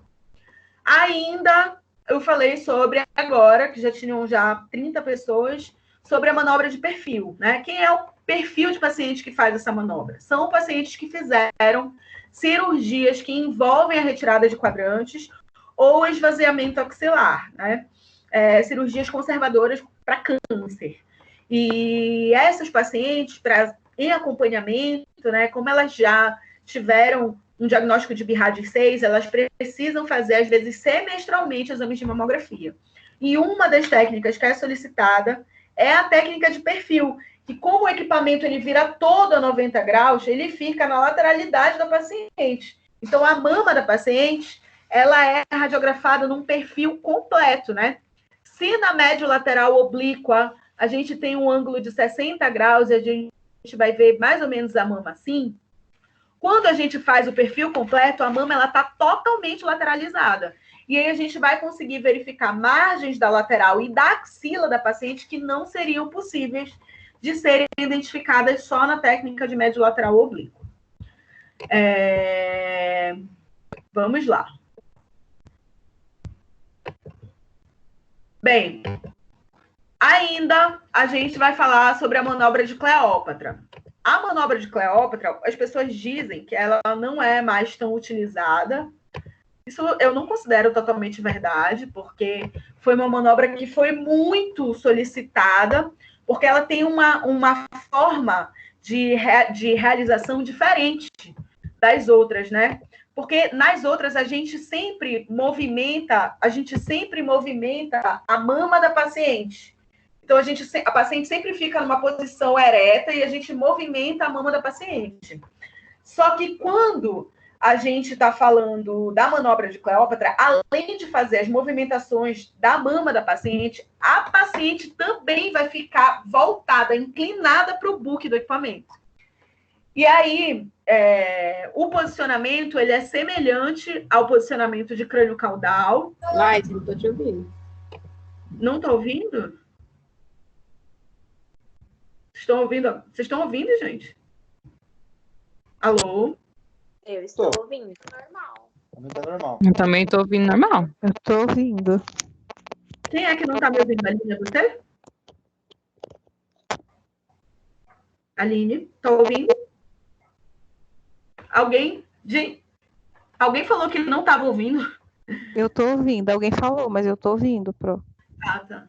Ainda eu falei sobre agora, que já tinham 30 pessoas, sobre a manobra de perfil, né? Quem é o perfil de paciente que faz essa manobra? São pacientes que fizeram cirurgias que envolvem a retirada de quadrantes ou esvaziamento axilar, né? Cirurgias conservadoras para câncer. E essas pacientes, em acompanhamento, né, como elas já tiveram um diagnóstico de BIRAD6, elas precisam fazer, às vezes, semestralmente, exames de mamografia. E uma das técnicas que é solicitada é a técnica de perfil, que como o equipamento ele vira todo a 90 graus, ele fica na lateralidade da paciente. Então, a mama da paciente, ela é radiografada num perfil completo, né? Se na médio lateral oblíqua a gente tem um ângulo de 60 graus e a gente vai ver mais ou menos a mama assim, quando a gente faz o perfil completo, a mama está totalmente lateralizada. E aí a gente vai conseguir verificar margens da lateral e da axila da paciente que não seriam possíveis de serem identificadas só na técnica de médio lateral oblíquo. Vamos lá. Bem, ainda a gente vai falar sobre a manobra de Cleópatra. A manobra de Cleópatra, as pessoas dizem que ela não é mais tão utilizada. Isso eu não considero totalmente verdade, porque foi uma manobra que foi muito solicitada, porque ela tem uma forma de realização diferente das outras, né? Porque nas outras a gente sempre movimenta a mama da paciente. Então, a paciente sempre fica numa posição ereta e a gente movimenta a mama da paciente. Só que quando a gente está falando da manobra de Cleópatra, além de fazer as movimentações da mama da paciente, a paciente também vai ficar voltada, inclinada para o book do equipamento. E aí, o posicionamento ele é semelhante ao posicionamento de crânio caudal. Laís, não estou te ouvindo. Não estou ouvindo? Vocês estão ouvindo, gente? Alô? Eu estou ouvindo. Normal. Também tá normal. Eu também estou ouvindo normal. Eu estou ouvindo. Quem é que não está me ouvindo? Aline, é você? Aline, está ouvindo? Alguém falou que não estava ouvindo? Eu estou ouvindo. Alguém falou, mas eu estou ouvindo, Pro. Ah, tá.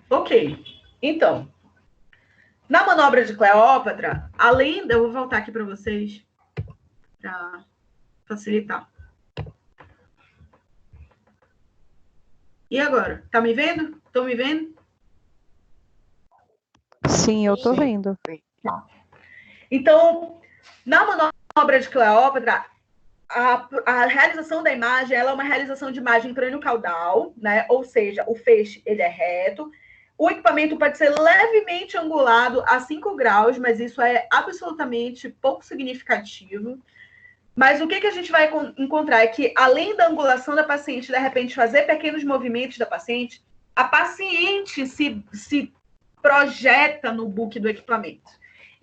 Ok. Então, na manobra de Cleópatra, eu vou voltar aqui para vocês para facilitar. E agora? Tá me vendo? Estão me vendo? Sim, eu estou vendo. Então, na manobra de Cleópatra, a realização da imagem ela é uma realização de imagem crânio-caudal, né? Ou seja, o feixe ele é reto. O equipamento pode ser levemente angulado a 5 graus, mas isso é absolutamente pouco significativo. Mas o que a gente vai encontrar é que, além da angulação da paciente, de repente, fazer pequenos movimentos da paciente, a paciente se projeta no book do equipamento.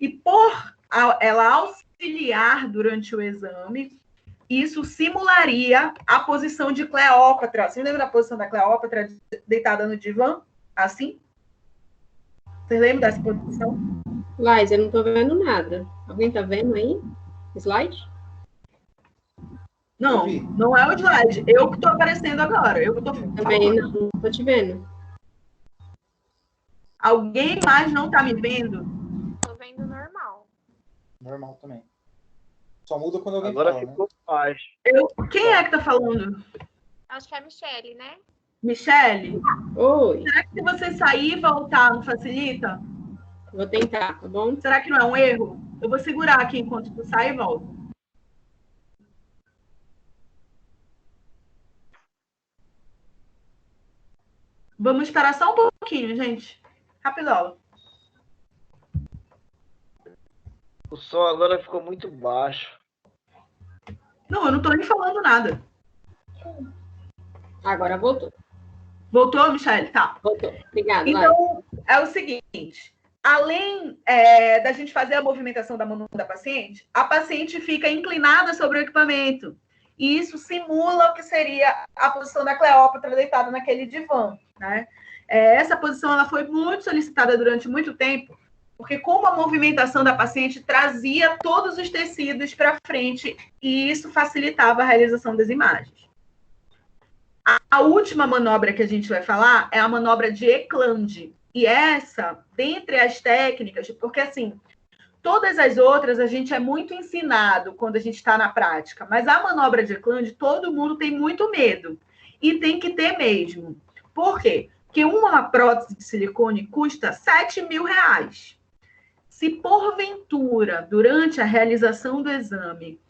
E por ela auxiliar durante o exame, isso simularia a posição de Cleópatra. Você lembra da posição da Cleópatra deitada no divã? Assim? Você lembra dessa posição? Laís, eu não estou vendo nada. Alguém está vendo aí? Slide? Não, vi. não é o slide. Eu que estou aparecendo agora. Eu que estou Também não tô te vendo. Alguém mais não está me vendo? Tô vendo normal. Normal também. Só muda quando alguém Agora fala, né? ficou baixo. Quem é que está falando? Acho que é a Michelle, né? Michele? Oi, Será que se você sair e voltar não facilita? vou tentar, tá bom? Será que não é um erro? Eu vou segurar aqui enquanto tu sai e volta. Vamos esperar só um pouquinho, gente. Rapidola. O som agora ficou muito baixo. Não, eu não estou nem falando nada. Agora voltou. Voltou, Michele? Tá. Voltou. Obrigada, Lai. Então, é o seguinte. Além da gente fazer a movimentação da mão da paciente, a paciente fica inclinada sobre o equipamento. E isso simula o que seria a posição da Cleópatra deitada naquele divã, né? Essa posição ela foi muito solicitada durante muito tempo, porque como a movimentação da paciente trazia todos os tecidos para frente, e isso facilitava a realização das imagens. A última manobra que a gente vai falar é a manobra de Eklund. E essa, dentre as técnicas, porque assim, todas as outras a gente é muito ensinado quando a gente está na prática, mas a manobra de Eklund todo mundo tem muito medo. E tem que ter mesmo. Por quê? Porque uma prótese de silicone custa R$7.000. Se porventura, durante a realização do exame,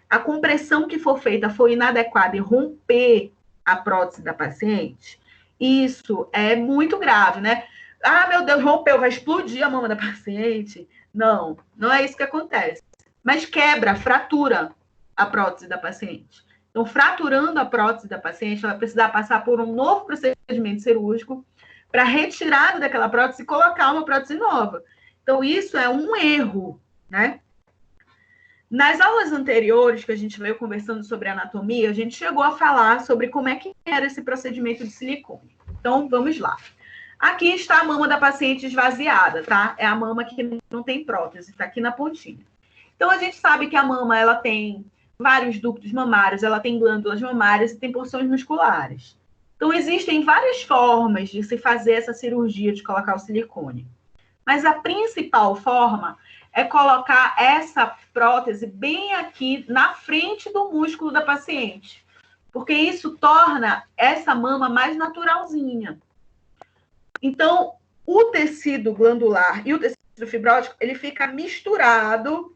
a compressão que for feita for inadequada e romper a prótese da paciente, isso é muito grave, né? Ah, meu Deus, rompeu, vai explodir a mama da paciente. Não, não é isso que acontece. Mas quebra, fratura a prótese da paciente. Então, fraturando a prótese da paciente, ela precisa passar por um novo procedimento cirúrgico para retirada daquela prótese e colocar uma prótese nova. Então, isso é um erro, né? Nas aulas anteriores, que a gente veio conversando sobre anatomia, a gente chegou a falar sobre como é que era esse procedimento de silicone. Então, vamos lá. Aqui está a mama da paciente esvaziada, tá? É a mama que não tem prótese, está aqui na pontinha. Então, a gente sabe que a mama, ela tem vários ductos mamários, ela tem glândulas mamárias e tem porções musculares. Então, existem várias formas de se fazer essa cirurgia de colocar o silicone. Mas a principal forma é colocar essa prótese bem aqui na frente do músculo da paciente, porque isso torna essa mama mais naturalzinha. Então, o tecido glandular e o tecido fibrótico, ele fica misturado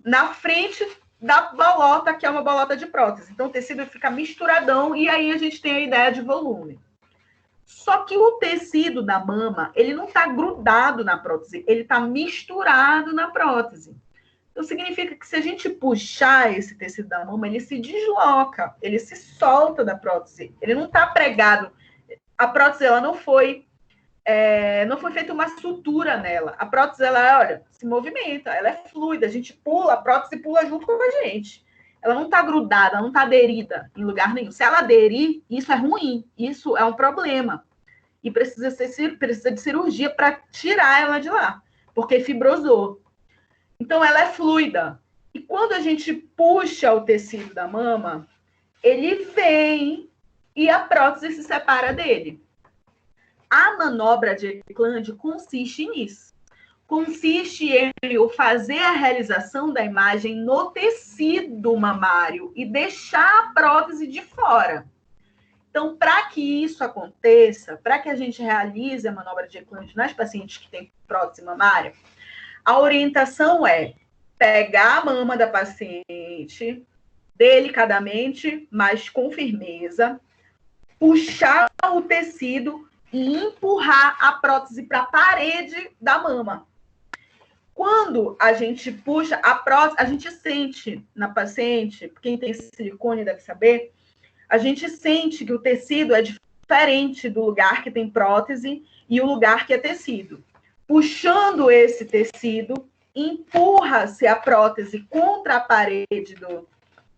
na frente da bolota, que é uma bolota de prótese. Então, o tecido fica misturadão e aí a gente tem a ideia de volume. Só que o tecido da mama, ele não está grudado na prótese, ele está misturado na prótese. Então, significa que se a gente puxar esse tecido da mama, ele se desloca, ele se solta da prótese. Ele não está pregado. A prótese, ela não foi feita uma sutura nela. A prótese, ela, olha, se movimenta, ela é fluida. A gente pula, a prótese pula junto com a gente. Ela não está grudada, ela não está aderida em lugar nenhum. Se ela aderir, isso é ruim, isso é um problema. E precisa de cirurgia para tirar ela de lá, porque fibrosou. Então, ela é fluida. E quando a gente puxa o tecido da mama, ele vem e a prótese se separa dele. A manobra de Eklund consiste nisso. Consiste em fazer a realização da imagem no tecido mamário e deixar a prótese de fora. Então, para que isso aconteça, para que a gente realize a manobra de Eklund nas pacientes que têm prótese mamária, a orientação é pegar a mama da paciente delicadamente, mas com firmeza, puxar o tecido e empurrar a prótese para a parede da mama. Quando a gente puxa a prótese, a gente sente na paciente, quem tem silicone deve saber, a gente sente que o tecido é diferente do lugar que tem prótese e o lugar que é tecido. Puxando esse tecido, empurra-se a prótese contra a parede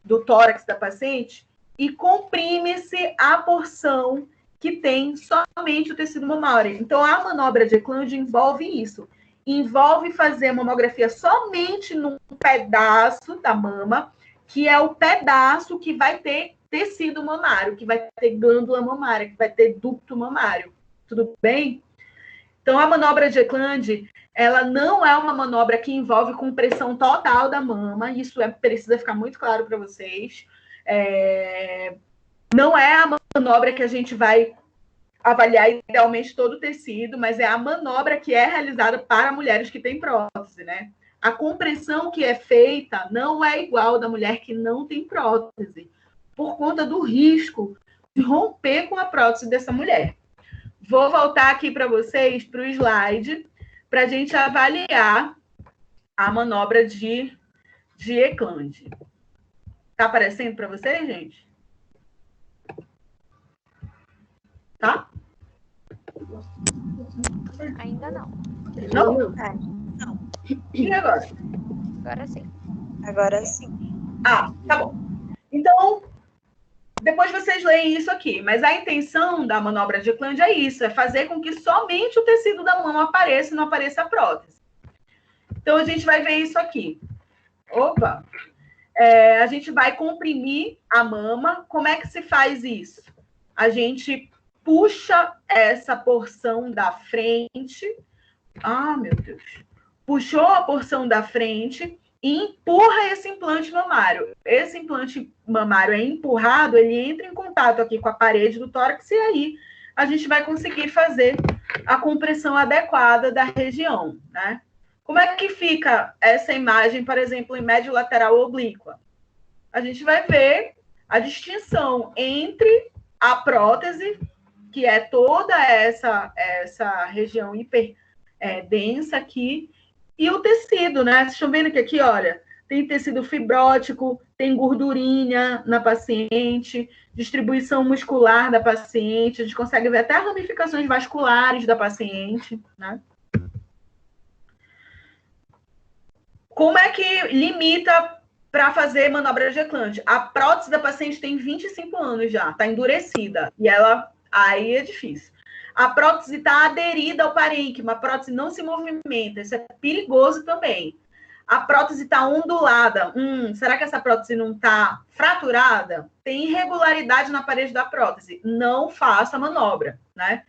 do tórax da paciente e comprime-se a porção que tem somente o tecido mamário. Então, a manobra de Eklund envolve isso. Envolve fazer mamografia somente num pedaço da mama que é o pedaço que vai ter tecido mamário, que vai ter glândula mamária, que vai ter ducto mamário. Tudo bem? Então, a manobra de Eklund, ela não é uma manobra que envolve compressão total da mama, isso precisa ficar muito claro para vocês. Não é a manobra que a gente vai avaliar idealmente todo o tecido, mas é a manobra que é realizada para mulheres que têm prótese, né? A compressão que é feita não é igual da mulher que não tem prótese, por conta do risco de romper com a prótese dessa mulher. Vou voltar aqui para vocês, para o slide, para a gente avaliar a manobra de Eklund. Está aparecendo para vocês, gente? Tá? Ainda não. Não? E agora? Agora sim. Agora sim. Ah, tá bom. Então, depois vocês leem isso aqui, mas a intenção da manobra de Eklund é isso, é fazer com que somente o tecido da mama apareça e não apareça a prótese. Então, a gente vai ver isso aqui. Opa! A gente vai comprimir a mama. Como é que se faz isso? A gente puxa essa porção da frente. Ah, meu Deus. Puxou a porção da frente e empurra esse implante mamário. Esse implante mamário é empurrado, ele entra em contato aqui com a parede do tórax e aí a gente vai conseguir fazer a compressão adequada da região, né? Como é que fica essa imagem, por exemplo, em médio lateral oblíqua? A gente vai ver a distinção entre a prótese, que é toda essa região hiperdensa aqui, e o tecido, né? Vocês estão vendo que aqui, olha, tem tecido fibrótico, tem gordurinha na paciente, distribuição muscular da paciente, a gente consegue ver até ramificações vasculares da paciente, né? Como é que limita para fazer manobra de Eklund? A prótese da paciente tem 25 anos já, está endurecida, e ela, aí é difícil. A prótese está aderida ao parênquima, a prótese não se movimenta, isso é perigoso também. A prótese está ondulada. Será que essa prótese não está fraturada? Tem irregularidade na parede da prótese. Não faça a manobra, né?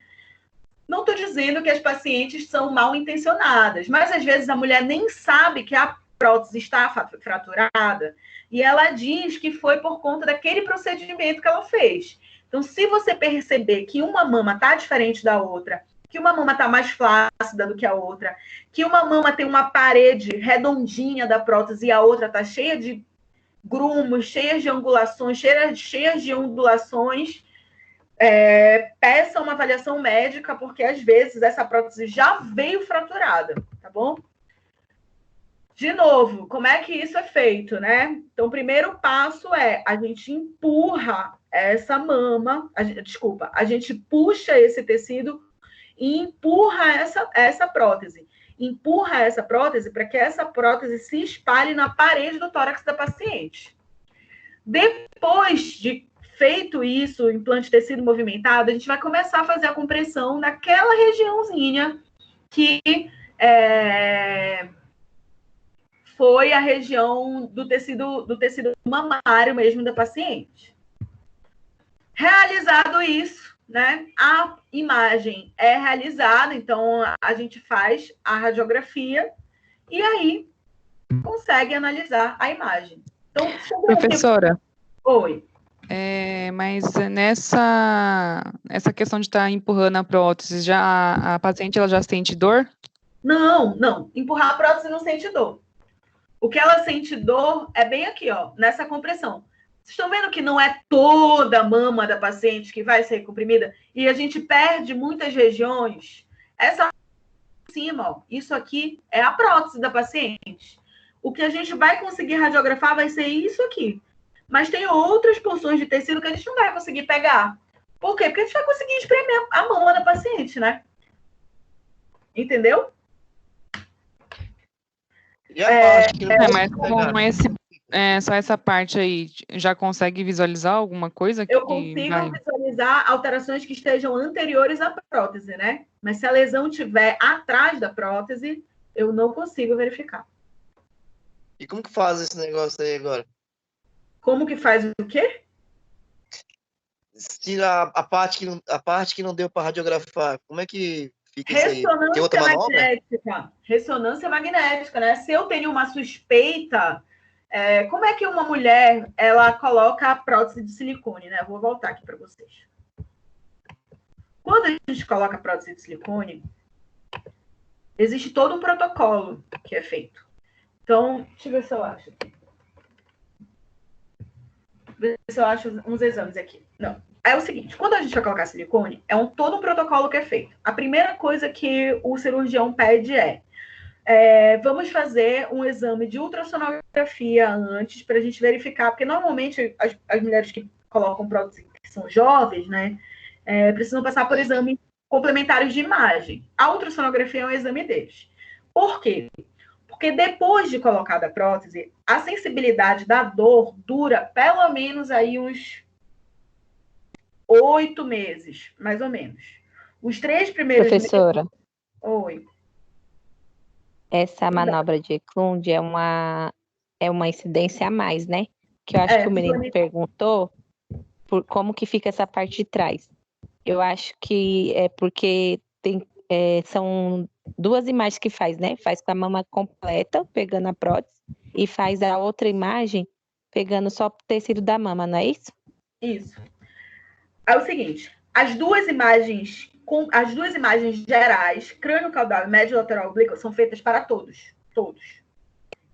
Não estou dizendo que as pacientes são mal intencionadas, mas às vezes a mulher nem sabe que a prótese está fraturada e ela diz que foi por conta daquele procedimento que ela fez. Então, se você perceber que uma mama está diferente da outra, que uma mama está mais flácida do que a outra, que uma mama tem uma parede redondinha da prótese e a outra está cheia de grumos, cheia de angulações, cheia de ondulações, peça uma avaliação médica, porque às vezes essa prótese já veio fraturada, tá bom? De novo, como é que isso é feito, né? Então, o primeiro passo é a gente empurra essa mama, a gente puxa esse tecido e empurra essa prótese. Empurra essa prótese para que essa prótese se espalhe na parede do tórax da paciente. Depois de feito isso, implante de tecido movimentado, a gente vai começar a fazer a compressão naquela regiãozinha que foi a região do tecido mamário mesmo da paciente. Realizado isso, né, a imagem é realizada, então a gente faz a radiografia e aí consegue analisar a imagem. Então, professora. Oi. Mas essa questão de estar empurrando a prótese, a paciente ela já sente dor? Não. Empurrar a prótese não sente dor. O que ela sente dor é bem aqui, ó, nessa compressão. Vocês estão vendo que não é toda a mama da paciente que vai ser comprimida? E a gente perde muitas regiões. Essa em cima, ó, isso aqui é a prótese da paciente. O que a gente vai conseguir radiografar vai ser isso aqui. Mas tem outras porções de tecido que a gente não vai conseguir pegar. Por quê? Porque a gente vai conseguir espremer a mama da paciente, né? Entendeu? E a parte que mas com só essa parte aí, já consegue visualizar alguma coisa? Eu consigo visualizar alterações que estejam anteriores à prótese, né? Mas se a lesão estiver atrás da prótese, eu não consigo verificar. E como que faz esse negócio aí agora? Como que faz o quê? Se a parte que não deu para radiografar, como é que fica isso aí? Tem Ressonância outra manobra? magnética. Ressonância magnética, né? Se eu tenho uma suspeita, como é que uma mulher ela coloca a prótese de silicone, né? Vou voltar aqui para vocês. Quando a gente coloca a prótese de silicone, existe todo um protocolo que é feito. Então, deixa eu ver se eu acho aqui. Ver se eu acho uns exames aqui. Não. É o seguinte, quando a gente vai colocar silicone, todo um protocolo que é feito. A primeira coisa que o cirurgião pede vamos fazer um exame de ultrassonografia antes, para a gente verificar, porque normalmente as mulheres que colocam prótese, que são jovens, né, precisam passar por exames complementares de imagem. A ultrassonografia é um exame deles. Por quê? Porque depois de colocada a prótese, a sensibilidade da dor dura pelo menos aí uns 8 meses, mais ou menos. Os 3 primeiros Professora, meses... Oi. essa manobra de Eklund é uma incidência a mais, né? Que eu acho que o menino perguntou por como que fica essa parte de trás. Eu acho que é porque são 2 imagens que faz, né? Faz com a mama completa, pegando a prótese, e faz a outra imagem pegando só o tecido da mama, não é isso? Isso. É o seguinte, as duas imagens gerais, crânio caudal e médio lateral oblíqua, são feitas para todos.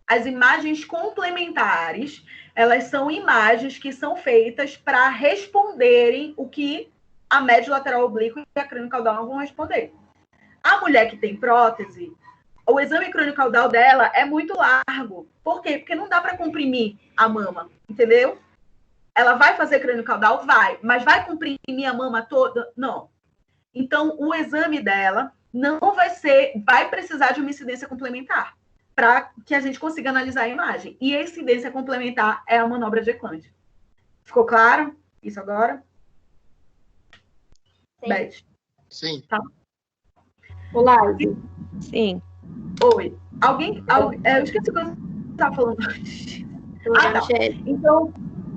As imagens complementares, elas são imagens que são feitas para responderem o que a médio lateral oblíqua e a crânio caudal não vão responder. A mulher que tem prótese, o exame crânio caudal dela é muito largo. Por quê? Porque não dá para comprimir a mama, entendeu? Ela vai fazer crânio caudal? Vai. Mas vai comprimir a mama toda? Não. Então, o exame dela não vai precisar de uma incidência complementar para que a gente consiga analisar a imagem. E a incidência complementar é a manobra de Eklund. Ficou claro isso agora? Sim. Beth? Sim. Tá. Olá. Sim. Oi. Eu esqueci o que eu estava falando antes. Tá. Então,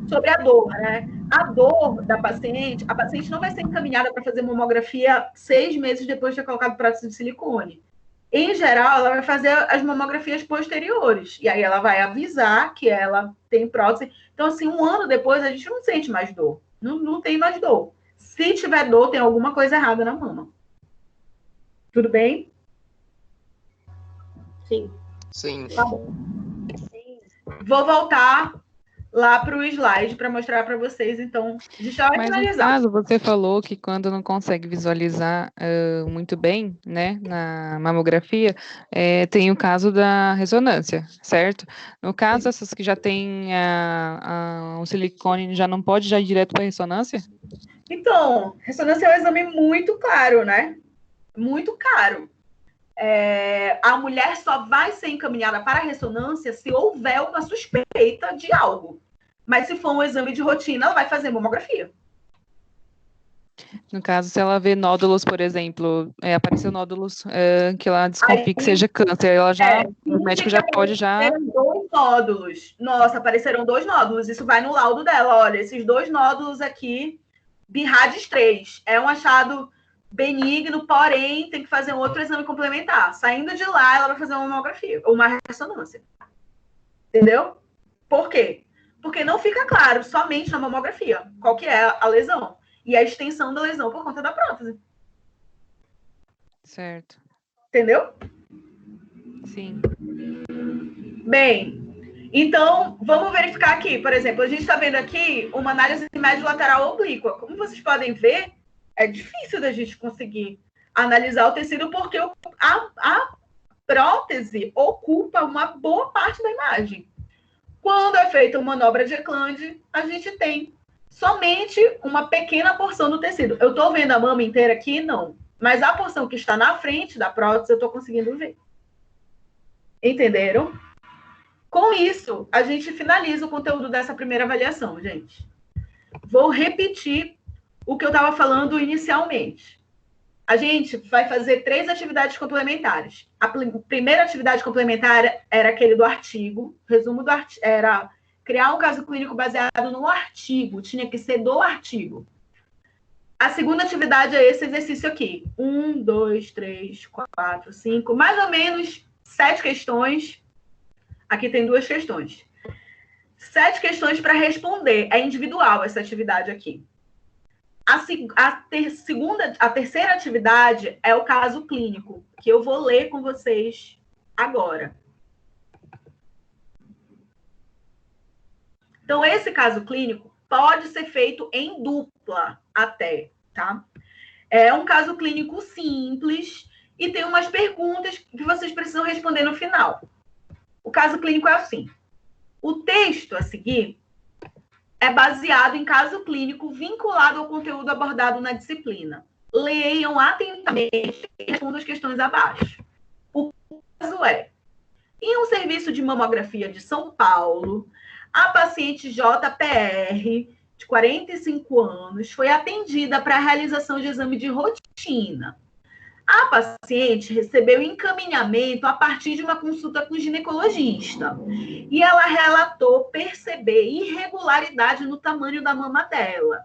sobre a dor, né? A dor da paciente, a paciente não vai ser encaminhada para fazer mamografia 6 meses depois de ter colocado prótese de silicone. Em geral, ela vai fazer as mamografias posteriores. E aí ela vai avisar que ela tem prótese. Então, assim, 1 ano depois, a gente não sente mais dor. Não tem mais dor. Se tiver dor, tem alguma coisa errada na mama. Tudo bem? Sim. Sim. Tá bom. Vou voltar lá para o slide para mostrar para vocês, então, a gente já vai Mas no finalizar. caso, você falou que quando não consegue visualizar muito bem, né, na mamografia, tem o caso da ressonância, certo? No caso, essas que já têm o silicone, já não pode já ir direto para a ressonância? Então, ressonância é um exame muito caro, né? Muito caro. A mulher só vai ser encaminhada para a ressonância se houver uma suspeita de algo. Mas se for um exame de rotina, ela vai fazer mamografia. No caso, se ela vê nódulos, por exemplo, apareceu nódulos que ela desconfia que seja câncer, ela já, o médico já pode já... Apareceram 2 nódulos. Nossa, apareceram 2 nódulos. Isso vai no laudo dela. Olha, esses 2 nódulos aqui, BIRADS 3. É um achado benigno, porém, tem que fazer um outro exame complementar. Saindo de lá, ela vai fazer uma mamografia, ou uma ressonância. Entendeu? Por quê? Porque não fica claro, somente na mamografia, qual que é a lesão. E a extensão da lesão por conta da prótese. Certo. Entendeu? Sim. Bem, então, vamos verificar aqui. Por exemplo, a gente está vendo aqui uma análise médio lateral oblíqua. Como vocês podem ver, é difícil da gente conseguir analisar o tecido porque a prótese ocupa uma boa parte da imagem. Quando é feita uma manobra de Eklund, a gente tem somente uma pequena porção do tecido. Eu estou vendo a mama inteira aqui? Não. Mas a porção que está na frente da prótese, eu estou conseguindo ver. Entenderam? Com isso, a gente finaliza o conteúdo dessa primeira avaliação, gente. Vou repetir o que eu estava falando inicialmente. A gente vai fazer 3 atividades complementares. A primeira atividade complementar era aquele do artigo. O resumo do artigo era criar um caso clínico baseado no artigo, tinha que ser do artigo. A segunda atividade é esse exercício aqui. 1, 2, 3, 4, 5, mais ou menos 7 questões. Aqui tem 2 questões. 7 questões para responder. É individual essa atividade aqui. A terceira atividade é o caso clínico, que eu vou ler com vocês agora. Então, esse caso clínico pode ser feito em dupla até, tá? É um caso clínico simples e tem umas perguntas que vocês precisam responder no final. O caso clínico é assim. O texto a seguir é baseado em caso clínico vinculado ao conteúdo abordado na disciplina. Leiam atentamente e respondam as questões abaixo. O caso é: em um serviço de mamografia de São Paulo, a paciente JPR, de 45 anos, foi atendida para a realização de exame de rotina. A paciente recebeu encaminhamento a partir de uma consulta com o ginecologista. E ela relatou perceber irregularidade no tamanho da mama dela.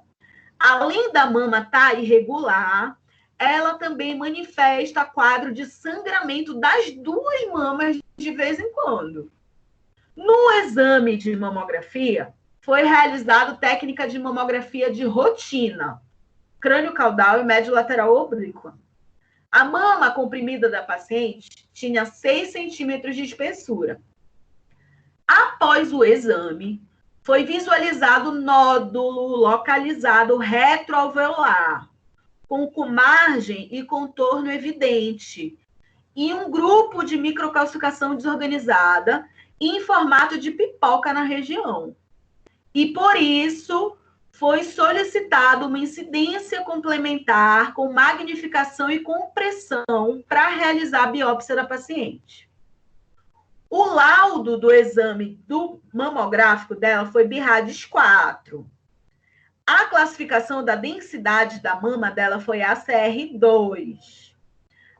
Além da mama estar irregular, ela também manifesta quadro de sangramento das 2 mamas de vez em quando. No exame de mamografia, foi realizada técnica de mamografia de rotina, crânio caudal e médio lateral oblíqua. A mama comprimida da paciente tinha 6 centímetros de espessura. Após o exame, foi visualizado nódulo localizado retroalveolar, com margem e contorno evidente, e um grupo de microcalcificação desorganizada em formato de pipoca na região. E, por isso, foi solicitado uma incidência complementar com magnificação e compressão para realizar a biópsia da paciente. O laudo do exame do mamográfico dela foi BIRADS 4. A classificação da densidade da mama dela foi ACR2.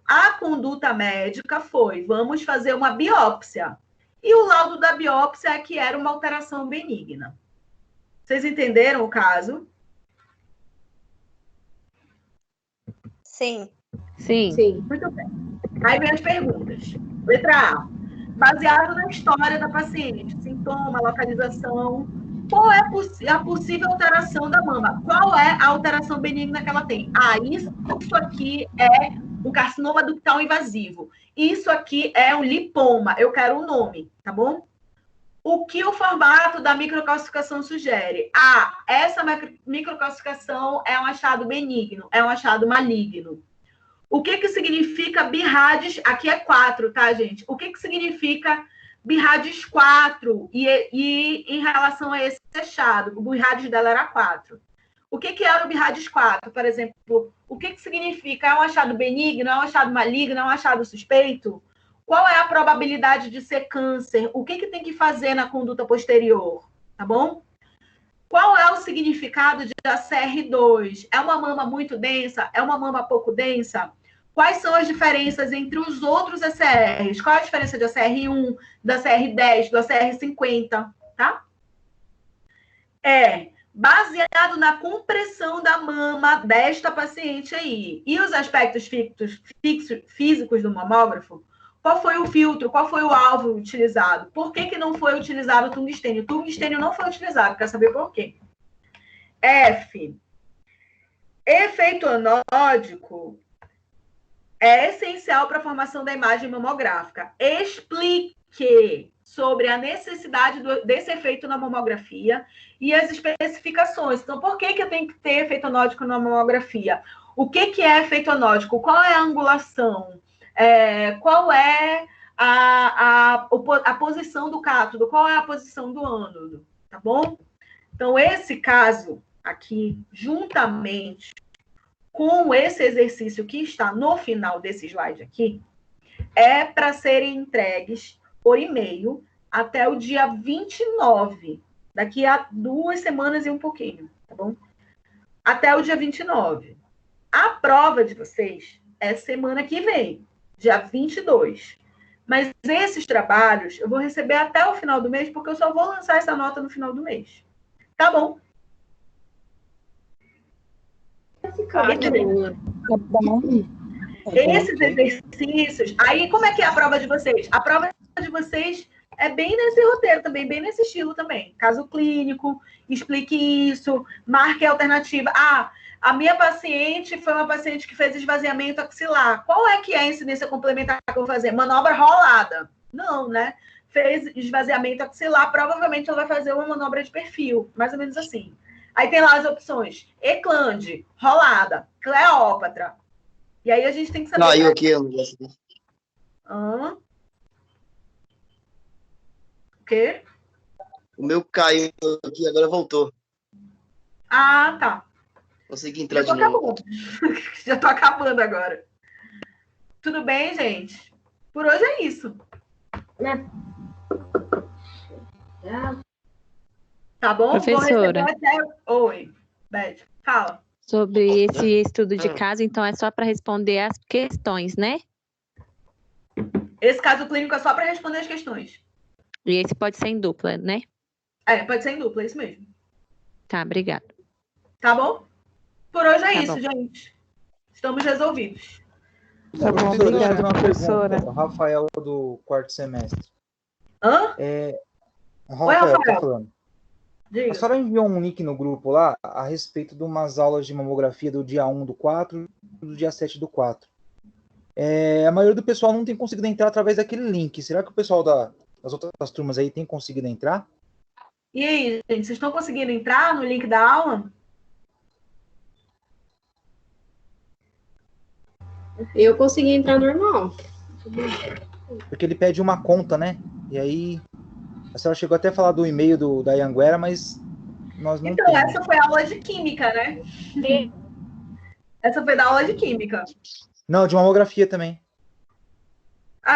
A conduta médica foi: vamos fazer uma biópsia. E o laudo da biópsia é que era uma alteração benigna. Vocês entenderam o caso? Sim. Sim. Muito bem. Aí vem as perguntas. Letra A. Baseado na história da paciente, sintoma, localização, qual é a possível alteração da mama? Qual é a alteração benigna que ela tem? Ah, isso aqui é um carcinoma ductal invasivo. Isso aqui é um lipoma. Eu quero o nome, tá bom? O que o formato da microcalcificação sugere? Ah, essa microcalcificação é um achado benigno, é um achado maligno. O que significa BIRADS? Aqui é 4, tá, gente? O que significa BIRADS 4? E em relação a esse achado, o BIRADS dela era 4. O que era o BIRADS 4? Por exemplo, o que significa? É um achado benigno? É um achado maligno? É um achado suspeito? Qual é a probabilidade de ser câncer? O que tem que fazer na conduta posterior? Tá bom? Qual é o significado de ACR2? É uma mama muito densa? É uma mama pouco densa? Quais são as diferenças entre os outros ACRs? Qual é a diferença de ACR1, do ACR10, do ACR50? Tá? É baseado na compressão da mama desta paciente aí. E os aspectos físicos do mamógrafo? Qual foi o filtro? Qual foi o alvo utilizado? Por que não foi utilizado o tungstênio? O tungstênio não foi utilizado. Quer saber por quê? F. Efeito anódico é essencial para a formação da imagem mamográfica. Explique sobre a necessidade desse efeito na mamografia e as especificações. Então, por que eu tenho que ter efeito anódico na mamografia? O que é efeito anódico? Qual é a angulação? Qual é a posição do cátodo? Qual é a posição do ânodo? Tá bom? Então, esse caso aqui, juntamente com esse exercício que está no final desse slide aqui, é para serem entregues por e-mail até o dia 29, daqui a 2 semanas e um pouquinho, tá bom? Até o dia 29. A prova de vocês é semana que vem, dia 22. Mas esses trabalhos eu vou receber até o final do mês, porque eu só vou lançar essa nota no final do mês. Tá bom? Esses exercícios... Aí, como é que é a prova de vocês? A prova de vocês é bem nesse roteiro também, bem nesse estilo também. Caso clínico, explique isso, marque a alternativa. A minha paciente foi uma paciente que fez esvaziamento axilar. Qual é que é a incidência complementar que eu vou fazer? Manobra rolada. Não, né? Fez esvaziamento axilar, provavelmente ela vai fazer uma manobra de perfil, mais ou menos assim. Aí tem lá as opções. Eclande, rolada, Cleópatra. E aí a gente tem que saber... Caiu aqui, eu não gosto. O quê? O meu caiu aqui, agora voltou. Ah, tá. Consegui entrar de novo. Já tô acabando agora. Tudo bem, gente? Por hoje é isso. Tá bom? Professora. Oi, Beth, fala. Sobre esse estudo de caso, então é só para responder as questões, né? Esse caso clínico é só para responder as questões. E esse pode ser em dupla, né? Pode ser em dupla, é isso mesmo. Tá, obrigada. Tá bom? Por hoje é Tá isso, bom. gente. Estamos resolvidos. Tá bom, obrigada, professora. O Rafael do quarto semestre. Hã? Rafael, tá falando. Diga. A senhora enviou um link no grupo lá a respeito de umas aulas de mamografia do dia 1 do 4 e do dia 7 do 4. A maioria do pessoal não tem conseguido entrar através daquele link. Será que o pessoal das outras turmas aí tem conseguido entrar? E aí, gente, vocês estão conseguindo entrar no link da aula? Eu consegui entrar normal. Porque ele pede uma conta, né? E aí, a senhora chegou até a falar do e-mail da Anhanguera, mas nós não Então, temos. essa foi a aula de química, né? Essa foi da aula de química. Não, de mamografia também.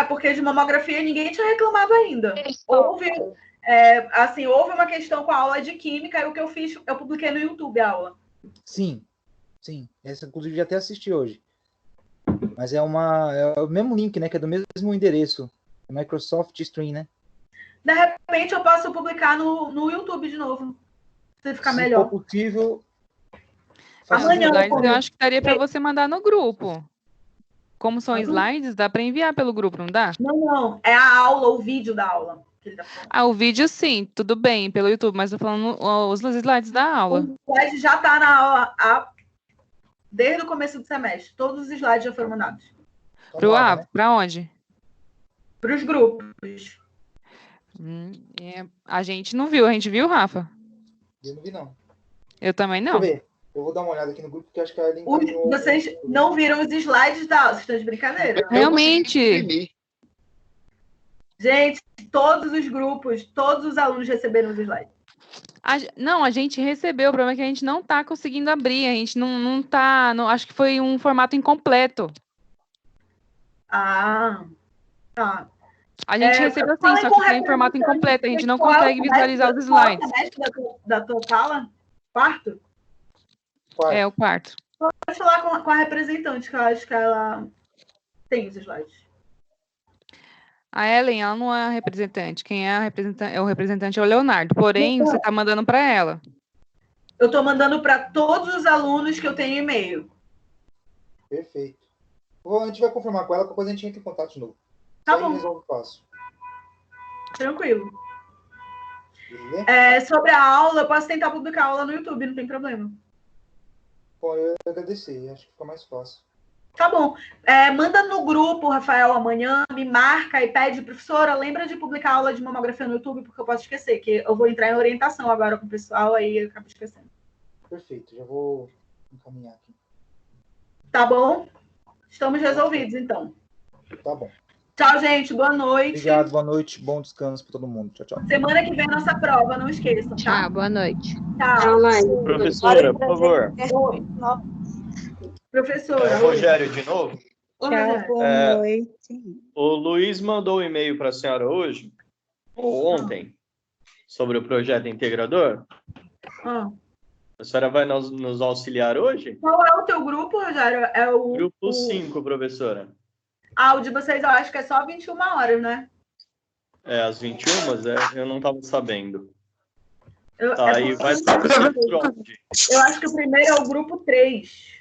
Porque de mamografia ninguém tinha reclamado ainda. Houve uma questão com a aula de química, e o que eu fiz, eu publiquei no YouTube a aula. Sim. Essa, inclusive, já até assisti hoje. Mas é o mesmo link, né? Que é do mesmo endereço. Microsoft Stream, né? De repente, eu posso publicar no YouTube de novo. Se ficar melhor. Se for possível... Amanhã eu acho que daria para você mandar no grupo. Como são slides, dá para enviar pelo grupo, não dá? Não. É a aula, o vídeo da aula. O vídeo sim, tudo bem, pelo YouTube, mas tô falando os slides da aula. O slide já está na aula desde o começo do semestre. Todos os slides já foram mandados. Para onde? Para os grupos. A gente não viu, a gente viu, Rafa? Eu não vi, não. Eu também não. Deixa eu ver. Eu vou dar uma olhada aqui no grupo, porque acho que a Ellen... Vocês não viram os slides da aula? Vocês estão de brincadeira? Realmente. Gente, todos os grupos, todos os alunos receberam os slides. A gente recebeu, o problema é que a gente não está conseguindo abrir, a gente não tá, acho que foi um formato incompleto. Tá. A gente recebeu sim, só que foi em formato incompleto, a gente não consegue visualizar os slides. Da tua sala? Quarto? É, o quarto. Pode falar com a representante, que eu acho que ela tem os slides. A Ellen, ela não é a representante. Quem é o representante é o Leonardo. Porém, você está mandando para ela. Eu estou mandando para todos os alunos que eu tenho e-mail. Perfeito. A gente vai confirmar com ela, depois a gente entra em contato de novo. Tá bom. Resolve fácil. Tranquilo. Sobre a aula, eu posso tentar publicar a aula no YouTube, não tem problema. Bom, eu agradecer, acho que fica mais fácil. Tá bom. Manda no grupo, Rafael, amanhã, me marca e pede, professora, lembra de publicar a aula de mamografia no YouTube, porque eu posso esquecer, que eu vou entrar em orientação agora com o pessoal, aí eu acabo esquecendo. Perfeito, já vou encaminhar aqui. Tá bom? Estamos resolvidos, então. Tá bom. Tchau, gente. Boa noite. Obrigado, boa noite. Bom descanso para todo mundo. Tchau, tchau. Semana que vem é nossa prova, não esqueçam. Tá? Tchau, boa noite. Tchau. Professora, por favor. Oi. Professora. Rogério, de novo. Tchau, boa noite. O Luiz mandou um e-mail para a senhora hoje, ou ontem, sobre o projeto integrador. A senhora vai nos auxiliar hoje? Qual é o teu grupo, Rogério? É o Grupo 5, professora. Ah, o de vocês eu acho que é só 21 horas, né? É, às 21, eu não estava sabendo. Tá, aí vai ser por onde? Eu acho que o primeiro é o grupo 3.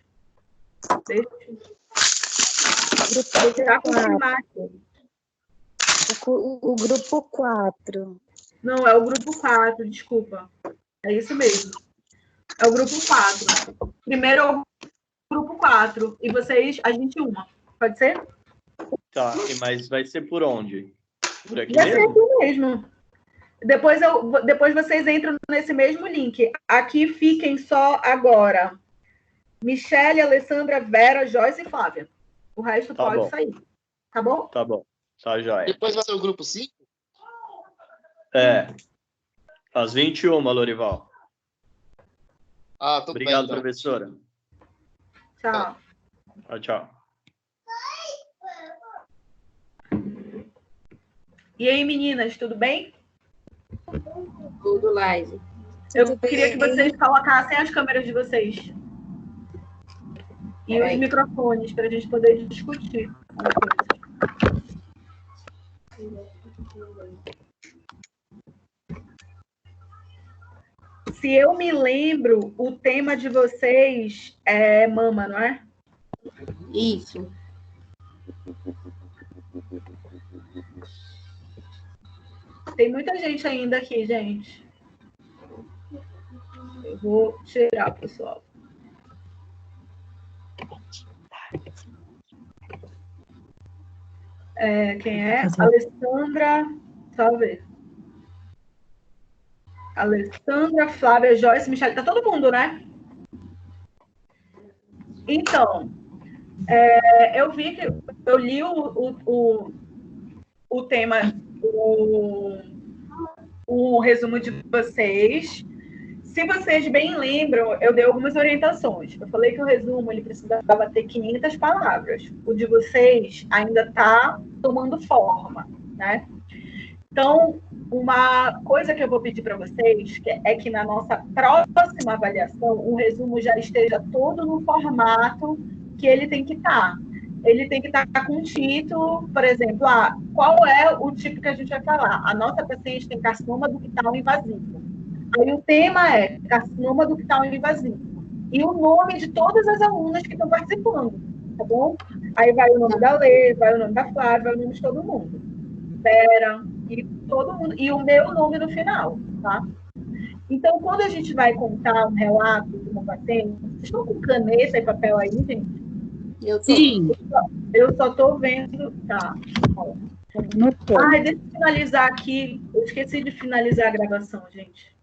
Deixa eu confirmar aqui. O grupo 4. Não, é o grupo 4, desculpa. É isso mesmo. É o grupo 4. Primeiro é o grupo 4. E vocês, as 21. Pode ser? Tá, mas vai ser por onde? Por aqui vai mesmo? ser aqui mesmo. Depois vocês entram nesse mesmo link. Aqui fiquem só agora. Michele, Alessandra, Vera, Joyce e Flávia. O resto Tá pode bom. sair. Tá bom? Tá bom. Tá, joia. Depois vai ser o grupo 5? É. Às 21, Lorival. Ah, tudo Obrigado, bem, então. professora. Tchau. Tchau. E aí, meninas, tudo bem? Tudo, Laise. Eu queria que vocês colocassem as câmeras de vocês. E os microfones, para a gente poder discutir uma coisa. Se eu me lembro, o tema de vocês é mama, não é? Isso. Tem muita gente ainda aqui, gente. Eu vou tirar, pessoal. Quem é? Alessandra. Só ver. Alessandra, Flávia, Joyce, Michele. Tá todo mundo, né? Então, eu vi que eu li o tema, o resumo de vocês. Se vocês bem lembram, eu dei algumas orientações. Eu falei que o resumo ele precisava ter 500 palavras. O de vocês ainda está tomando forma, né? Então, uma coisa que eu vou pedir para vocês é que na nossa próxima avaliação o resumo já esteja todo no formato que ele tem que estar. Ele tem que estar com um título, por exemplo, qual é o tipo que a gente vai falar? A nossa paciente tem carcinoma ductal invasivo. Aí o tema é carcinoma ductal invasivo. E o nome de todas as alunas que estão participando, tá bom? Aí vai o nome da Lê, vai o nome da Flávia, vai o nome de todo mundo. Vera, e todo mundo, e o meu nome no final, tá? Então, quando a gente vai contar um relato de uma paciente, vocês estão com caneta e papel aí, gente? Sim. Eu só estou vendo, tá? Deixa eu finalizar aqui. Eu esqueci de finalizar a gravação, gente.